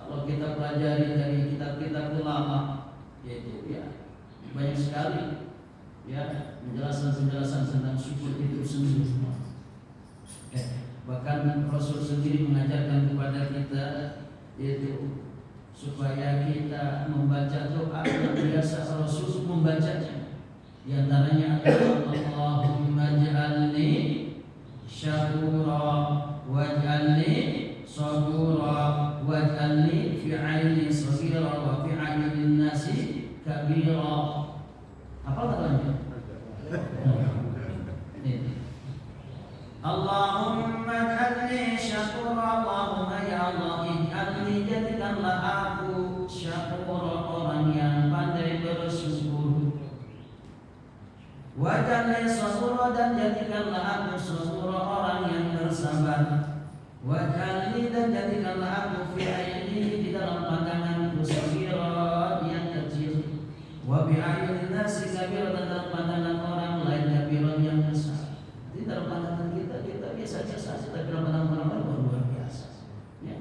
Kalau kita pelajari dari kitab-kitab ulama, yaitu ya banyak sekali ya penjelasan tentang syukur itu sendiri. Bahkan Rasul sendiri mengajarkan kepada kita yaitu supaya kita membaca doa yang biasa Rasul membacanya. Di antaranya adalah Allahumma ij'alni syakura waj'alni sabura waj'alni fi 'aini saghira wa fi 'ainin nasi kabira. Apa katanya? Allahumma ij'alni syakura, Allahumma ya Allah ij'alni jadikanlah aku syakura, orang yang pandai bersyukur. Waj'alni sabura, dan jadikanlah aku sabura, orang yang bersabar. Waj'alni, dan jadikanlah aku fi aini, di dalam pandanganku saghira, yang kecil. Wa bi ayunin nasi kabira, dan dalam pandangan orang lain kabira, yang besar. Di dalam pandangan kita biasa-biasa saja, tapi dalam pandangan orang lain luar biasa. Ya.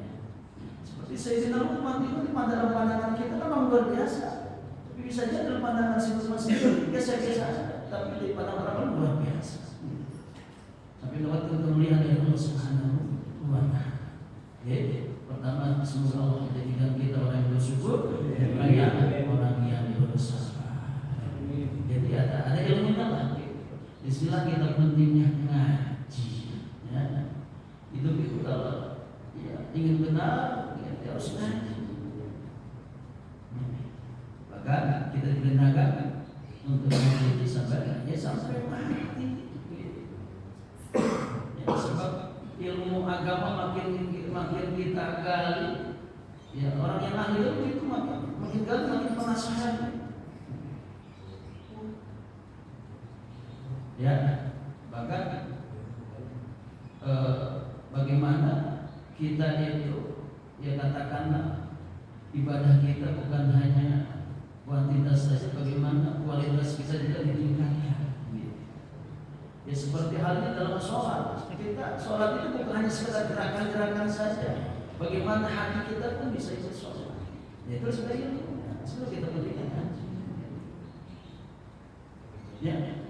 Seperti Sayyidina Umar itu dalam pandangan kita memang luar biasa. Tapi bisa saja dalam pandangan masing-masing biasa-biasa saja. Tapi di pandangan orang luar biasa. Tapi dapat kemuliaan dari Allah Subhanahu wa Ta'ala. Pertama, semoga Allah menjadikan kita orang yang bersyukur, orang yang bersabar. Jadi ada ilmunya lah. Istilah kita pentingnya ngaji. Ya. Itu kalau ya, ingin benar, ya, harus ngaji. Bahkan kita diperintahkan untuk menjadi sabar, ya sampai mati. Ya, sebab ilmu agama makin kita gali, ya orang yang ahli itu makin gali makin penasaran. Ya, bahkan bagaimana kita itu, ya katakanlah ibadah kita bukan hanya kuantitas saja, bagaimana kualitas kita juga ditingkatkan. Ya seperti halnya dalam sholat, kita sholat itu bukan hanya sekedar gerakan-gerakan saja. Bagaimana hati kita pun bisa ikut sholat. Ya itu sebenarnya sudah kita berikan. Ya.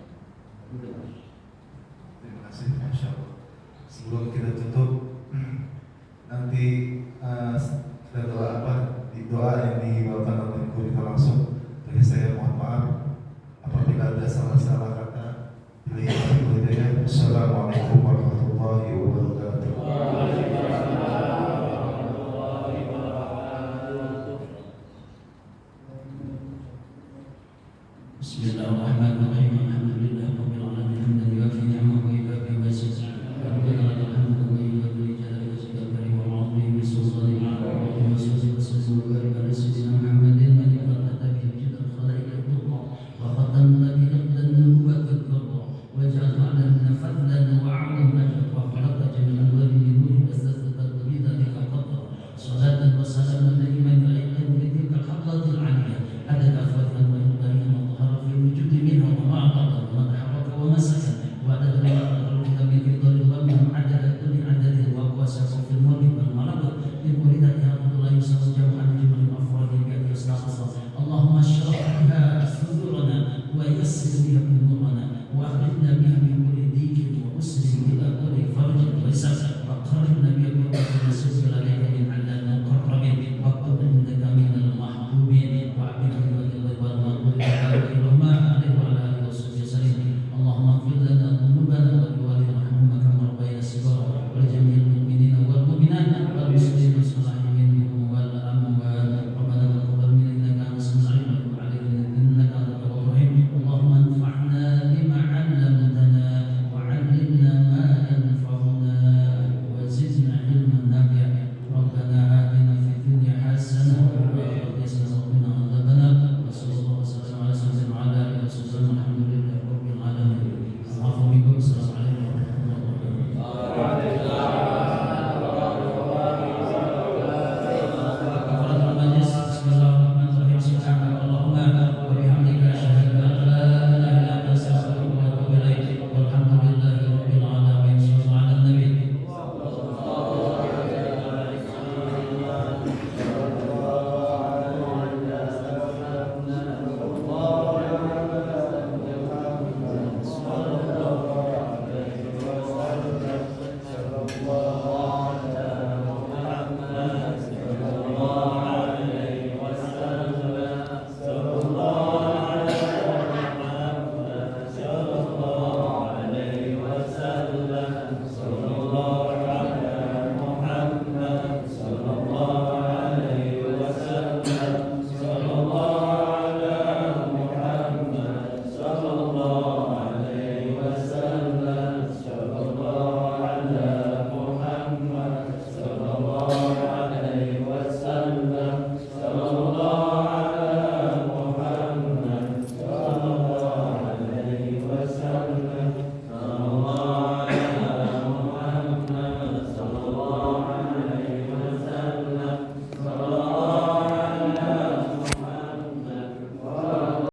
Terima kasih, Masya Allah. Sebelum kita tutup, nanti ada doa yang dibawakan oleh guru kita langsung. Jadi saya mohon maaf apabila ada salah-salah kata. Assalamualaikum warahmatullahi wabarakatuh.